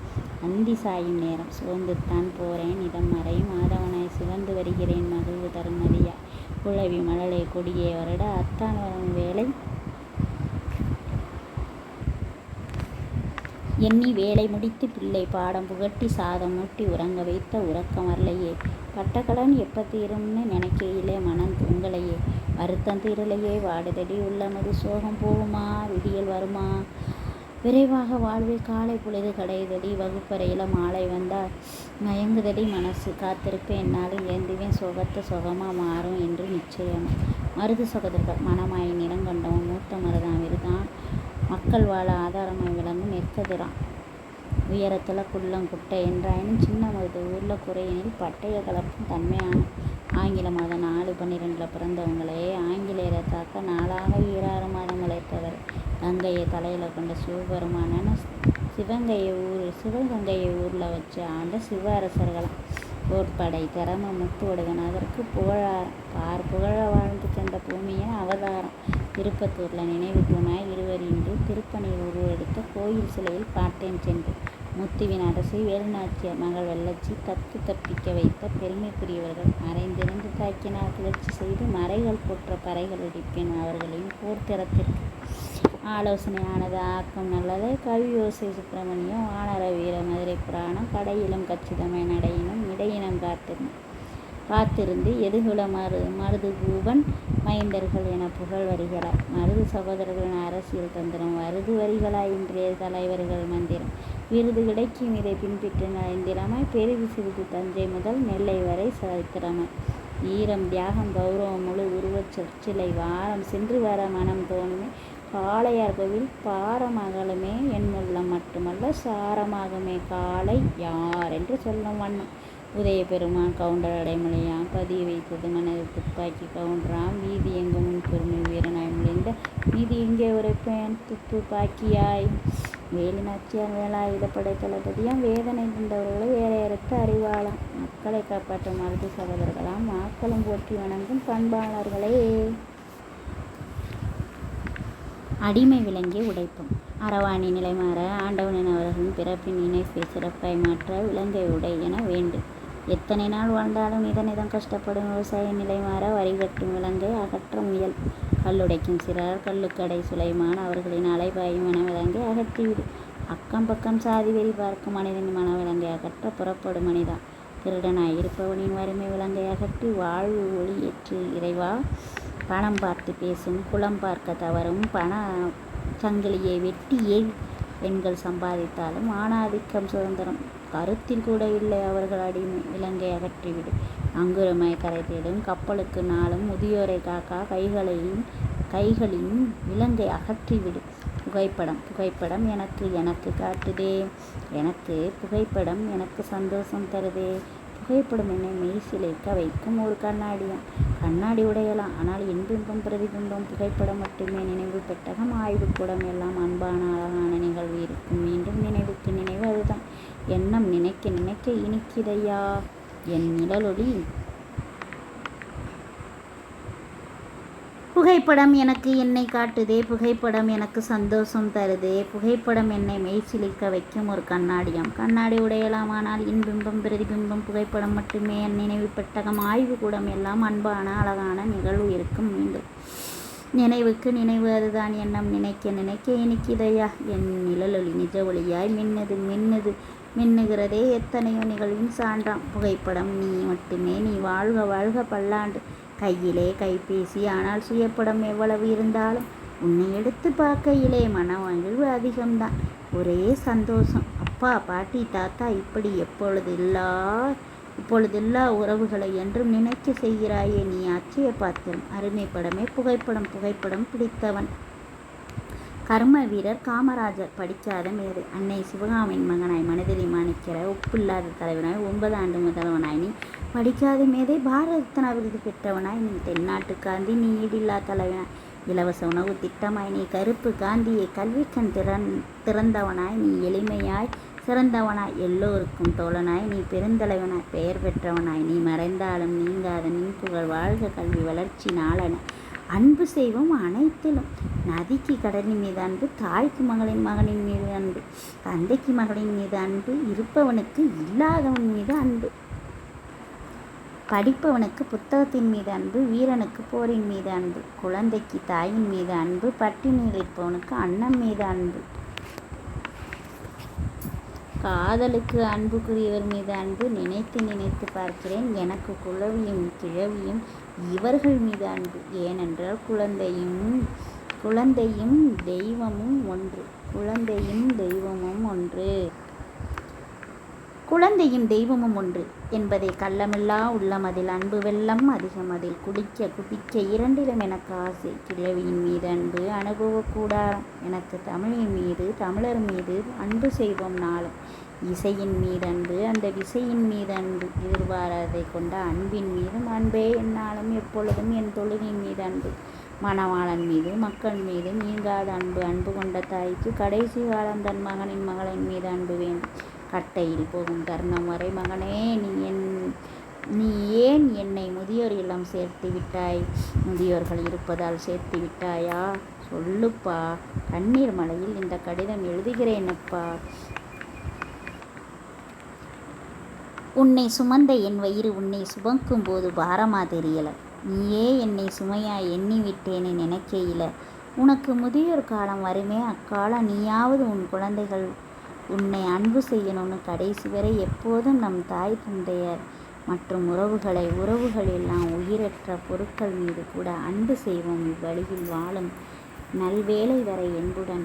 அந்தி சாயும் நேரம் சோர்ந்துத்தான் போறேன் இதம் மறையும் ஆதவனாய் சிவந்து வருகிறேன் மகிழ்வு தரும் நதியா குழவி மழலை கொடியே வருட அத்தான் வரும் வேலை எண்ணி வேலை முடித்து பிள்ளை பாடம் புகட்டி சாதம் ஊட்டி உறங்க வைத்த உறக்கம் வரலையே. பட்டக்கடன் எப்ப தீரும்னு நினைக்கையிலே மனம் தூங்கலையே. வருத்தம் தீரலையே. வாடுதடி உள்ளமது சோகம் போகுமா விடியல் வருமா. விரைவாக வாழ்வில் காலை பொழுது கடையுதடி. வகுப்பறையில் மாலை வந்தால் மயங்குதடி மனசு. காத்திருப்பேன் என்னாலும் ஏந்துவேன் சோகத்தை சொகமா மாறும் என்று நிச்சயம். மருது சகோதரர்கள் மனமாய் நிறங்கண்டவன் மூத்த மருதான் விருதான் மக்கள் வாழ ஆதாரமாய் விளங்கும் நெற்கதிரான். உயரத்தில் குள்ளம் குட்டை என்றாயினும் சின்ன மருது ஊரில் குறையினில் பட்டய கலப்பும் தன்மையான ஆங்கில மாதம் 4/12 பிறந்தவங்களே ஆங்கிலேயரை தாக்க 4ஆக 26 மாதம் உழைத்தவர். கங்கையை தலையில் கொண்ட சிவபெருமானன் சிவகங்கையை ஊரில் வச்சு ஆண்ட சிவ அரசர்களாம். போர்ப்படை திறம முத்துவடுகன் அதற்கு புகழ வாழ்ந்து சென்ற பூமியின் அவதாரம். திருப்பத்தூரில் நினைவு தூணாய் இருவரின்றி திருப்பணியில் உருவெடுத்த கோயில் சிலையில் பார்த்தேன் சென்று. முத்துவின் அரசை வேலுநாச்சியார் மகள் வெள்ளச்சி தப்பிக்க வைத்த பெருமைக்குரியவர்கள். மறைந்திருந்து தாக்கினால் கிளர்ச்சி செய்து மறைகள் போற்ற பறைகள் அடிப்பேன் அவர்களையும் போர்த்திறத்திற்கு ஆலோசனையானது ஆக்கம் நல்லது. கவியோசை சுப்பிரமணியம் வானர வீர மதுரை புராணம் கடையிலும் கச்சிதமாய் நடையினும் இடையினம் காத்திருந்து எதுகுல மருது பூபன் மைந்தர்கள் என புகழ் வரிகளாய். மருது சகோதரர்களின் அரசியல் தந்திரம் வருது வரிகளாய். இன்றைய தலைவர்கள் மந்திரம் விருது கிடைக்கும் இதை பின்பற்றி நயந்திரமாய். பெரிது சிறிது தஞ்சை முதல் நெல்லை வரை சரித்திரமாய். ஈரம் தியாகம் கௌரவம் முழு உருவச் சொற்சிலை வாரம் சென்று வர மனம் தோணுமே. காளையார் கோவில் பாரமகலுமே என்னுள்ளம் மட்டுமல்ல சாரமாகுமே காளை யார் என்று சொல்லும் வண்ணம். உதய பெருமான் கவுண்டர் அடைமொழியாம் பதிய வைத்தது மனது துப்பாக்கி கவுண்டராம். வீதி எங்கும் பெருமை வீரனாய் முழிந்த நீதி எங்கே உரைப்பேன் துப்பாக்கியாய். வேலுநாச்சியார் வேலாயுதப்படை தளபதியாம். வேதனை தந்தவர்களை வேறையறுத்து அறிவாளாம். மக்களை காப்பாற்றும் மருது சகோதரர்களாம். மக்களும் போற்றி வணங்கும் பண்பாளர்களே. அடிமை விலங்கிய உடைப்பும் அரவாணி நிலைமாற ஆண்டவனின் அவர்களின் பிறப்பின் இணைப்பை சிறப்பாய் மாற்ற விலங்கை உடை என வேண்டு. எத்தனை நாள் வாழ்ந்தாலும் நிதம் கஷ்டப்படும் விவசாய நிலைமாற வரி கட்டும் விலங்கை அகற்ற முயல். கல்லுடைக்கும் சிறார் கல்லுக்கடை சுலைமான் அவர்களின் அலைபாயும் மனவிலங்கை அகற்றிவிடு. அக்கம் பக்கம் சாதி வெறி பார்க்கும் மனிதனின் மனவிலங்கை அகற்ற புறப்படும் மனிதா. திருடனாய் இருப்பவனின் வறுமை விலங்கை அகற்றி வாழ்வு ஒளி ஏற்று இறைவா. பணம் பார்த்து பேசும் குளம் பார்க்க தவறும் பண சங்கிலியை வெட்டியே பெண்கள் சம்பாதித்தாலும் ஆணாதிக்கம் சுதந்திரம் கருத்தில் கூட இல்லை அவர்கள் அடிமை. விலங்கை அகற்றிவிடு. அங்குரமாய் கரை தேடும் கப்பலுக்கு நாளும் முதியோரை காக்கா கைகளின் விலங்கை அகற்றிவிடு. புகைப்படம் எனக்கு காட்டுதே. புகைப்படம் எனக்கு சந்தோஷம் தருதே. புகைப்படம் என்னை மெய் சிலைக்க வைக்கும் ஒரு கண்ணாடி உடையலாம். ஆனால் இன்பின்பம் பிரதிபிம்பம் புகைப்படம் மட்டுமே. நினைவு பெட்டகம் ஆய்வுக்கூடம் எல்லாம் அன்பான அழகான நிகழ்வு இருக்கும். மீண்டும் நினைவுக்கு நினைவு அதுதான். எண்ணம் நினைக்க இனிக்கிதையா என் நிழலொளி. புகைப்படம் எனக்கு என்னை காட்டுதே. புகைப்படம் எனக்கு சந்தோஷம் தருதே. புகைப்படம் என்னை மெய்சிலிக்க வைக்கும் ஒரு கண்ணாடி உடையலாம். ஆனால் இன்பிம்பம் பிரதிபிம்பம் புகைப்படம் மட்டுமே. என் நினைவு பெட்டகம் ஆய்வு கூடம் எல்லாம் அன்பான அழகான நிகழ்வு இருக்கும். மீண்டும் நினைவுக்கு நினைவு அதுதான். எண்ணம் நினைக்க இனிக்கிதையா என் நிழலொளி நிஜ ஒளியாய் மின்னுகிறதே. எத்தனையோ நிகழ்வின் சான்றாம் புகைப்படம் நீ மட்டுமே. நீ வாழ்க பல்லாண்டு. கையிலே கைபேசி ஆனால் சுயப்படம் எவ்வளவு இருந்தாலும் உன்னை எடுத்து பார்க்கையிலே மன மகிழ்வு அதிகம்தான். ஒரே சந்தோஷம். அப்பா பாட்டி தாத்தா இப்படி இப்பொழுதெல்லா உறவுகளை என்றும் நினைக்க செய்கிறாயே நீ அச்சய பாத்திரம். அருமைப்படமே புகைப்படம் பிடித்தவன். கர்ம வீரர் காமராஜர் படிக்காத மேதை. அன்னை சிவகாமியின் மகனாய் மனிதரை மாணிக்கிற ஒப்பில்லாத தலைவனாய் 9 ஆண்டு முதல்வனாய் நீ படிக்காத மேதை. பாரத ரத்னா விருது பெற்றவனாய் நீ தென்னாட்டு காந்தி நீ ஈடில்லா தலைவனாய். இலவச உணவு திட்டமாய் நீ கருப்பு காந்தியை கல்விக்கண் திறந்தவனாய் நீ எளிமையாய் சிறந்தவனாய் எல்லோருக்கும் தோழனாய் நீ பெருந்தலைவனாய் பெயர் பெற்றவனாய் நீ மறைந்தாலும் நீங்காத நின் புகழ் வாழ்க கல்வி வளர்ச்சி நாளன அன்பு செய்வோம் அனைத்திலும். நதிக்கு கடலின் மீது அன்பு, தாய்க்கு மகனின் மீது அன்பு, தந்தைக்கு மகளின் மீது அன்பு, இருப்பவனுக்கு இல்லாதவன் மீது அன்பு, படிப்பவனுக்கு புத்தகத்தின் மீது அன்பு, வீரனுக்கு போரின் மீது அன்பு, குழந்தைக்கு தாயின் மீது அன்பு, பட்டினியில் இருப்பவனுக்கு அன்னம் மீது அன்பு. காதலுக்கு அன்புக்குரியவர் மீது அன்பு நினைத்து நினைத்து பார்க்கிறேன். எனக்கு குழவியும் கிழவியும் இவர்கள் மீது அன்பு. ஏனென்றால் குழந்தையும் தெய்வமும் ஒன்று. குழந்தையும் தெய்வமும் ஒன்று என்பதை கள்ளமில்லா உள்ளம் அதில் அன்பு வெள்ளம் அதிகம். அதில் குடிக்க குடிக்க இரண்டிலும் எனக்கு ஆசை. கிழவியின் மீது அன்பு அனுபவக்கூடாரம். எனக்கு தமிழின் மீது தமிழர் மீது அன்பு செய்வோம் நாளும். இசையின் மீது அன்பு, அந்த விசையின் மீது அன்பு, எதிர்பாராதை கொண்ட அன்பின் மீதும் அன்பே என்னாலும் எப்பொழுதும். என் தொழிலின் மீது அன்பு, மணவாளன் மீது மக்கள் மீது நீங்காத அன்பு. அன்பு கொண்ட தாய்க்கு கடைசி காலம் தன் மகளின் மீது அன்பு வேண்டும். கட்டையில் போகும் தருணம் வரை மகனே, நீ ஏன் என்னை முதியோர் இல்லம் சேர்த்து விட்டாய்? முதியோர்கள் இருப்பதால் சேர்த்து விட்டாயா? சொல்லுப்பா. கண்ணீர் மலையில் இந்த கடிதம் எழுதுகிறேனப்பா. உன்னை சுமந்த என் வயிறு உன்னை சுமக்கும் போது பாரமா தெரியல. நீயே என்னை சுமையா எண்ணி விட்டேன்னு நினைக்கையில. உனக்கு முதியோர் காலம் வருமே, அக்காலம் நீயாவது உன் குழந்தைகள் உன்னை அன்பு செய்யணும்னு கடைசி வரை எப்போதும் நம் தாய் தந்தையர் மற்றும் உறவுகள் எல்லாம் உயிரற்ற பொருட்கள் மீது கூட அன்பு செய்வோம். இவ்வழியில் வாழும் நல்வேளை வரை என்றும்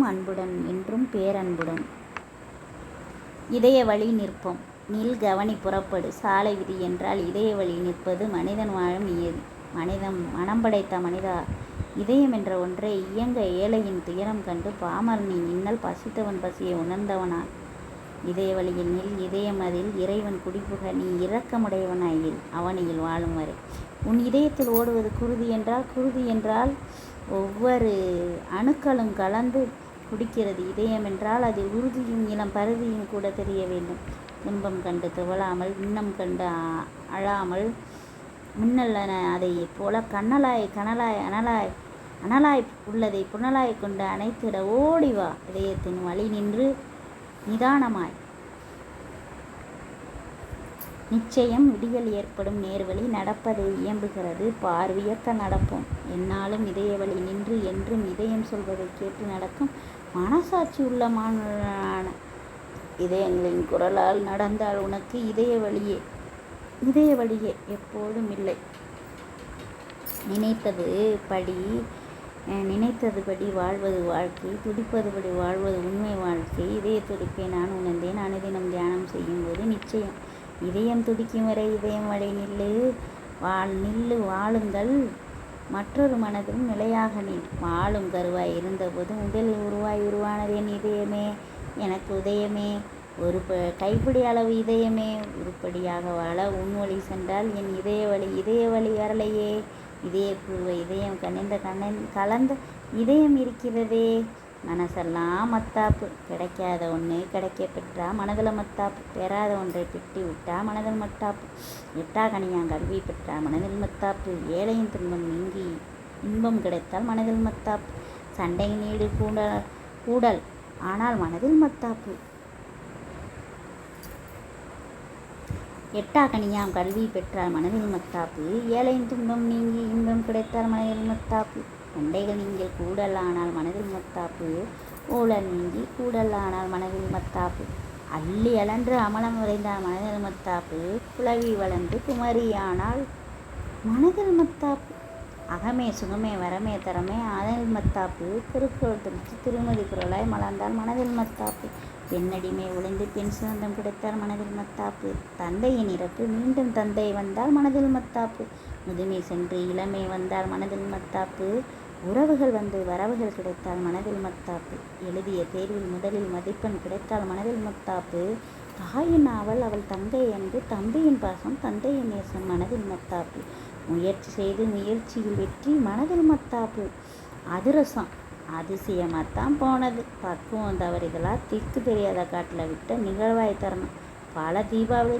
அன்புடன், என்றும் பேரன்புடன் இதய வழி நிற்போம். நில் கவனி புறப்படு. சாலை விதி என்றால் இதய வழி நிற்பது மனிதன் வாழும் நியதி. மனம் படைத்த மனிதா, இதயம் என்ற ஒன்றை இயங்க ஏழையின் துயரம் கண்டு பாமரனின் இன்னல் பசித்தவன் பசியை உணர்ந்தவனான். இதய வழியில் நில், இதயம் அதில் இறைவன் குடிபுக. நீ இரக்கமுடையவனாய் இரு அவனியில் வாழும் வரை. உன் இதயத்தில் ஓடுவது குருதி என்றால் ஒவ்வொரு அணுக்களும் கலந்து குடிக்கிறது. இதயம் என்றால் அதில் உறுதியும் இளம் பருதியும் கூட தெரிய வேண்டும். துன்பம் கண்டு துவளாமல், இன்னம் கண்டு அழாமல், மின்னல் அதை போல அனலாய் உள்ளதை புனலாய் கொண்டு அணைத்திட ஓடிவா. இதயத்தின் வழி நின்று நிதானமாய். நிச்சயம் விடியல் ஏற்படும். நேர்வழி நடப்பதை இயம்புகிறது. பார்வியக்க நடப்போம். என்னாலும் இதய வழி நின்று என்றும் இதயம் சொல்வதை கேட்டு நடக்கும் மனசாட்சி உள்ள மாணவனான இதயங்களின் குரலால் நடந்தால் உனக்கு இதய வழியே எப்போதும் இல்லை. நினைத்ததுபடி வாழ்வது வாழ்க்கை, துடிப்பதுபடி வாழ்வது உண்மை வாழ்க்கை. இதய துடிப்பை நான் உணர்ந்தேன் அனுதினம் தியானம் செய்யும் போது. நிச்சயம் இதயம் துடிக்கும் வரை இதயம் வழி நில்லு வாழுங்கள். மற்றொரு மனதிலும் நிலையாக நில். வாழும் கருவாய் இருந்தபோது முதலில் உருவானது என் இதயமே. எனக்கு உதயமே, ஒரு கைப்பிடி அளவு இதயமே. உருப்படியாக வாழ உன் வழி சென்றால் என் இதய வழி வரலையே. இதயப்பூர்வ இதயம் கலந்த இதயம் இருக்கிறதே. மனசெல்லாம் மத்தாப்பு. கிடைக்காத ஒன்று கிடைக்க பெற்றா மனதில் மத்தாப்பு. பெறாத ஒன்றை பெட்டி விட்டா மனதில் மத்தாப்பு. எட்டா கனியாங் கல்வி பெற்றா மனதில் மத்தாப்பு. ஏழையின் துன்பம் நீங்கி இன்பம் கிடைத்தால் மனதில் மத்தாப்பு. சண்டை நீடு கூடல் ஆனால் மனதில் மத்தாப்பு. எட்டா கனியாம் கல்வி பெற்றால் மனதில் மத்தாப்பு. ஏழையின் துன்பம் நீங்கி இன்பம் கிடைத்தால் மனதில் மத்தாப்பு. சண்டைகள் நீங்கள் கூடல் ஆனால் மனதில் மத்தாப்பு. ஊழல் நீங்கி கூடல் ஆனால் மனதில் மத்தாப்பு. அள்ளி அலன்று அமலம் விரைந்தால் மனதில் மத்தாப்பு. குளவி வளர்ந்து குமரியானால் மனதில் மத்தாப்பு. அகமே சுகமே வரமே தரமே அதனில் மத்தாப்பு. திருக்குறள் திருச்சி திருமதி குரலாய் மலர்ந்தால் மனதில் மத்தாப்பு. பெண்ணடிமை ஒளிந்து பெண் சுதந்திரம் கிடைத்தால் மனதில் மத்தாப்பு. தந்தையின் இறப்பு மீண்டும் தந்தை வந்தால் மனதில் மத்தாப்பு. முதுமை சென்று இளமை வந்தால் மனதில் மத்தாப்பு. உறவுகள் வந்து வரவுகள் கிடைத்தால் மனதில் மத்தாப்பு. எழுதிய தேர்வில் முதலில் மதிப்பெண் கிடைத்தால் மனதில் மத்தாப்பு. தாயின் ஆவல் அவள் தங்கை அன்பு, தம்பியின் பாசம் தந்தையின் நேசம் மனதில் மத்தாப்பு. முயற்சி செய்து முயற்சியில் வெற்றி மனதில் மத்தாப்பு. அதிரசம் அதிசயமாகத்தான் போனது. பக்குவம் தவறிதலா திக்கு தெரியாத காட்டில் விட்ட நிகழ்வாய் தரணும். பல தீபாவளி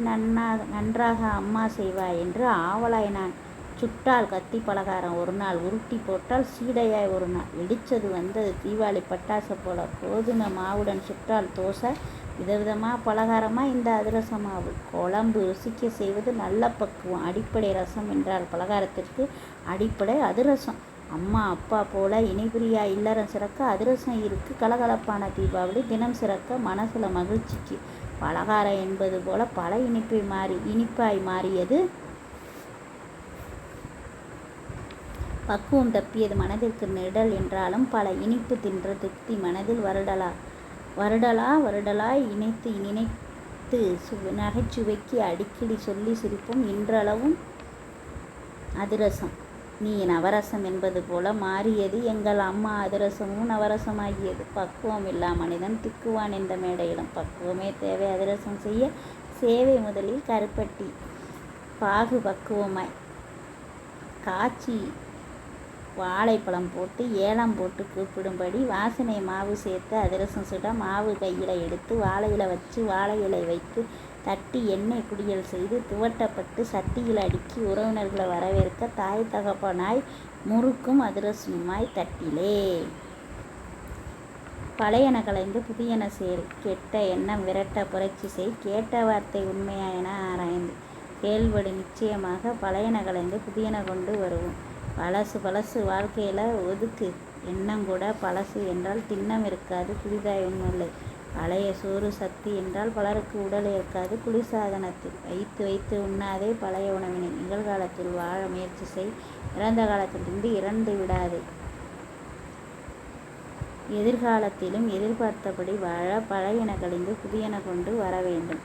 நன்றாக அம்மா செய்வாய் என்று ஆவலாய் நான். சுட்டால் கத்தி பலகாரம் ஒரு நாள், உருட்டி போட்டால் சீடையாய் ஒரு நாள். வெடிச்சது வந்தது தீபாவளி பட்டாசு போல. கோதுமை மாவுடன் சுட்டால் தோசை, விதவிதமாக பலகாரமாக இந்த அதிரச மாவு. குழம்பு ருசிக்க செய்வது நல்ல பக்குவம். அடிப்படை ரசம் என்றால் பலகாரத்திற்கு அடிப்படை அதிரசம். அம்மா அப்பா போல இணைபிரியா இல்லறம் சிறக்க அதிரசம் இருக்கு கலகலப்பான தீபாவளி தினம் சிறக்க மனசுல மகிழ்ச்சிக்கு பலகாரம் என்பது போல பல இனிப்பாய் மாறியது. பக்குவம் தப்பியது மனதிற்கு நிழல் என்றாலும் பல இனிப்பு தின்ற திருப்தி மனதில் வருடலாய் நினைத்து நகைச்சுவைக்கு அடிக்கடி சொல்லி சிரிப்போம். இன்றளவும் அதிரசம் நீ நவரசம் என்பது போல மாறியது எங்கள் அம்மா அதிரசமும் நவரசமாகியது. பக்குவம் இல்லா மனிதன் திக்குவான் இந்த மேடையிலும். பக்குவமே தேவை அதிரசம் செய்ய சேவை முதலில் கருப்பட்டி பாகு பக்குவமாய் காய்ச்சி வாழைப்பழம் போட்டு ஏலம் போட்டு கூப்பிடும்படி வாசனை மாவு சேர்த்து அதிரசம் சுட மாவு கையில் எடுத்து வாழையில வச்சு வாழை இலை வைத்து தட்டி எண்ணெய் குடியல் செய்து துவட்டப்பட்டு சட்டியில் அடுக்கி உறவினர்களை வரவேற்க தாய் தகப்பனாய் முறுக்கும் அதிரசமாய் தட்டிலே பழையன கலைந்து புதியன சேர் கெட்ட எண்ணம் விரட்ட புரட்சி செய் கேட்ட வார்த்தை உண்மையா என ஆராய்ந்து கேள்வடு நிச்சயமாக பழையன கலைந்து புதியன கொண்டு வருவோம். பழசு வாழ்க்கையில் ஒதுக்கு எண்ணம் கூட பழசு என்றால் திண்ணம் இருக்காது புதிதாய் ஒன்றுமில்லை. பழைய சோறு சக்தி என்றால் பலருக்கு உடல் இருக்காது குளிர்சாதனத்தில் வைத்து உண்ணாதே பழைய உணவினை நிகழ்காலத்தில் வாழ முயற்சி செய் இறந்த காலத்திலிருந்து இறந்து விடாதே எதிர்காலத்திலும் எதிர்பார்த்தபடி வாழ பழையன கழிந்து புதியன கொண்டு வர வேண்டும்.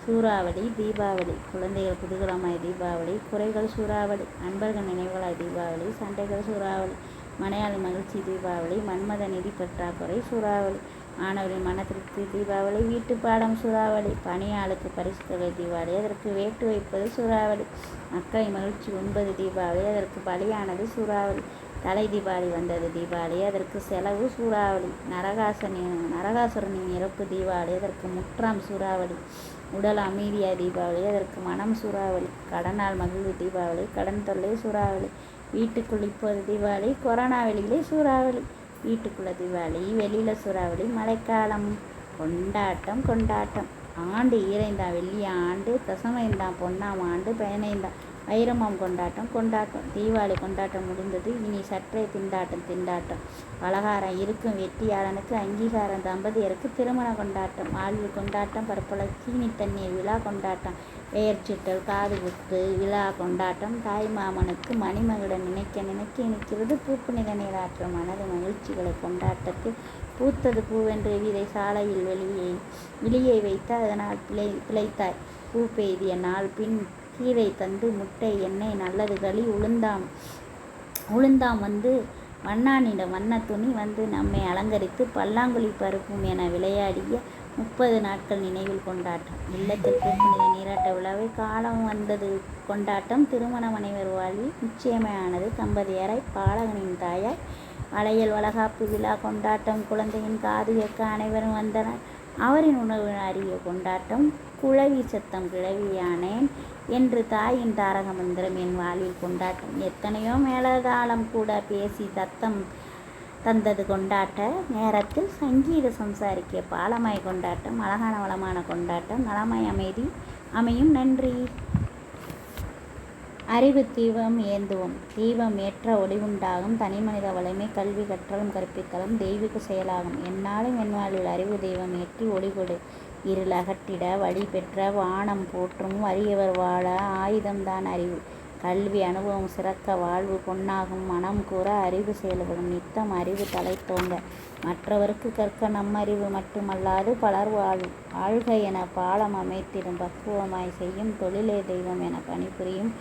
சூறாவளி தீபாவளி குழந்தைகள் குதூகலமாய் தீபாவளி குறைகள் சூறாவளி நண்பர்கள் நினைவுகளாய் தீபாவளி சண்டைகள் சூறாவளி மனையாளி மகிழ்ச்சி தீபாவளி மன்மத நிதி பற்றாக்குறை சூறாவளி மாணவரின் மன திருப்தி தீபாவளி வீட்டு பாடம் சூறாவளி பணியாளுக்கு பரிசு தொகை தீபாவளி அதற்கு வேட்டு வைப்பது சூறாவளி மக்களின் மகிழ்ச்சி உண்பது தீபாவளி அதற்கு பலியானது சூறாவளி தலை தீபாவளி வந்தது தீபாவளி அதற்கு செலவு சூறாவளி நரகாசுரனின் இறப்பு தீபாவளி அதற்கு முற்றாம் சூறாவளி உடல் அமைதியா தீபாவளி அதற்கு மனம் சூறாவளி கடனால் மகிழ்வு தீபாவளி கடன் தொல்லை சூறாவளி வீட்டுக்குள் இப்போது தீபாவளி கொரோனா வெளியிலே சூறாவளி வீட்டுக்குள்ள தீபாவளி வெளியில் சூறாவளி மழைக்காலம் கொண்டாட்டம் ஆண்டு ஈரைந்தான் வெள்ளிய ஆண்டு தசமைந்தான் பொன்னாம் ஆண்டு பயனைந்தான் வைரமாம் கொண்டாட்டம் தீபாவளி கொண்டாட்டம் முடிந்தது. இனி சற்றே திண்டாட்டம் பலகாரம் இருக்கும் வெட்டியாளனுக்கு அங்கீகாரம் தம்பதியருக்கு திருமண கொண்டாட்டம் வாழ்வு கொண்டாட்டம் பற்பல சீனி தண்ணீர் விழா கொண்டாட்டம் பெயர் சுட்டல் காது குத்து விழா கொண்டாட்டம் தாய் மாமனுக்கு மணிமகுடன் நினைக்க நிற்கிறது பூப்புனித நீராற்றும் மனது மகிழ்ச்சிகளை கொண்டாட்டத்தில் பூத்தது பூவென்று விதை சாலையில் வெளியே வைத்து அதனால் பிழைத்தாய் பூ பெய்திய நாள் பின் கீரை தந்து முட்டை எண்ணெய் நல்லது களி உளுந்தாம் வந்து வண்ணானிடம் வண்ண துணி வந்து நம்மை அலங்கரித்து பல்லாங்குழி பருப்பும் என விளையாடிய 30 நாட்கள் நினைவில் கொண்டாட்டம் இல்லத்தில் பூப்புனித நீராட்ட விழாவை காலம் வந்தது கொண்டாட்டம் திருமண மனைவர் வாழ்வில் நிச்சயமானது தம்பதியராய் பாலகனின் தாயாய் வளையல் வளகாப்பு விழா கொண்டாட்டம் குழந்தையின் காது கேட்க அனைவரும் வந்தனர் அவரின் உணவு அறிய கொண்டாட்டம் குழவி சத்தம் கிழவியானேன் என்று தாயின் தாரக மந்திரம் என் வாழ்வில் கொண்டாட்டம் எத்தனையோ மேலதாளம் கூட பேசி தத்தம் தந்தது கொண்டாட்ட நேரத்தில் சங்கீத சம்சாரிக்க பாலமாய் கொண்டாட்டம் அழகான வளமான கொண்டாட்டம் நலமாய் அமையும் நன்றி. அறிவு தீபம் ஏந்துவோம் தீபம் ஏற்ற ஒளிவுண்டாகும் தனிமனித வலிமை கல்வி கற்றலும் கற்பித்தலும் தெய்வீக செயலாகும். எந்நாளும் என் வாழ்வில் அறிவு தெய்வம் ஏற்றி ஒளிகொடு இருள் அகற்றிட வழி பெற்ற வானம் போற்றும் வறியவர் வாழ ஆயுதம்தான் அறிவு கல்வி அனுபவம் சிறக்க வாழ்வு பொன்னாகும் மனம் கூற அறிவு செயல்படும் நித்தம் அறிவு தலைத்தோங்க மற்றவருக்கு கற்க நம்மறிவு மட்டுமல்லாது பலர் வாழ்க என பாலம் அமைத்திடும் பக்குவமாய் செய்யும் தொழிலே தெய்வம் என பணிபுரியும்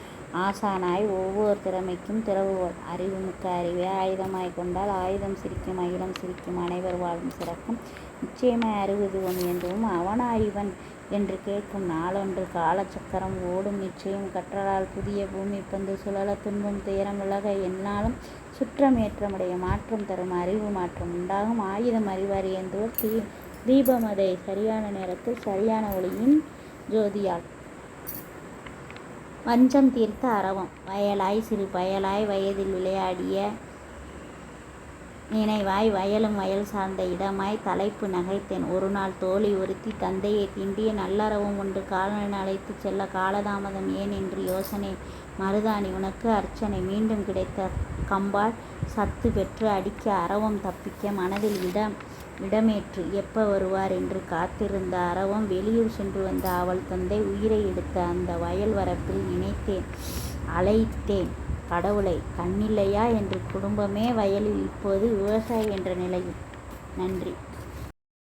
ஆசானாய் ஒவ்வொரு திறமைக்கும் திறவுவோர் அறிவுமிக்க அறிவே ஆயுதமாய் கொண்டால் ஆயுதம் சிரிக்கும் அகிலம் சிரிக்கும் அனைவர் வாழும் சிறக்கும் நிச்சயமாய் அறிவுதுவம் என்றும் அவனாயிவன் என்று கேட்கும் நாளொன்று காலச்சக்கரம் ஓடும் நிச்சயம் கற்றலால் புதிய பூமி பந்து சுழல துன்பம் துயரம் விலக எந்நாளும் சுற்றம் ஏற்றமுடைய மாற்றம் தரும் அறிவு மாற்றம் உண்டாகும் ஆயுதம் அறிவார் ஏந்துவர் தீபம் அதை சரியான நேரத்தில் சரியான ஒளியின் ஜோதியால் வஞ்சம் தீர்த்த அரவம் வயலாய் சிறு பயலாய் வயதில் விளையாடிய நினைவாய் வயலும் வயல் சார்ந்த இடமாய் தலைப்பு நகைத்தேன். ஒரு நாள் தோழி ஒருத்தி தந்தையை தீண்டிய நல்லறவும் ஒன்று காலன் அழைத்துச் செல்ல காலதாமதம் ஏன் என்று யோசனை. மருதாணி உனக்கு அர்ச்சனை. மீண்டும் கிடைத்த கம்பால் சத்து பெற்று அடிக்க அரவம் தப்பிக்க மனதில் இடமேற்று எப்ப வருவார் என்று காத்திருந்த அரவம் வெளியூர் சென்று வந்த அவள் தந்தை உயிரை எடுத்த அந்த வயல் வரப்பில் நினைத்தேன், அழைத்தேன் கடவுளை. கண்ணில்லையா என்று குடும்பமே வயலில் இப்போது விவசாயி என்ற நிலையில். நன்றி.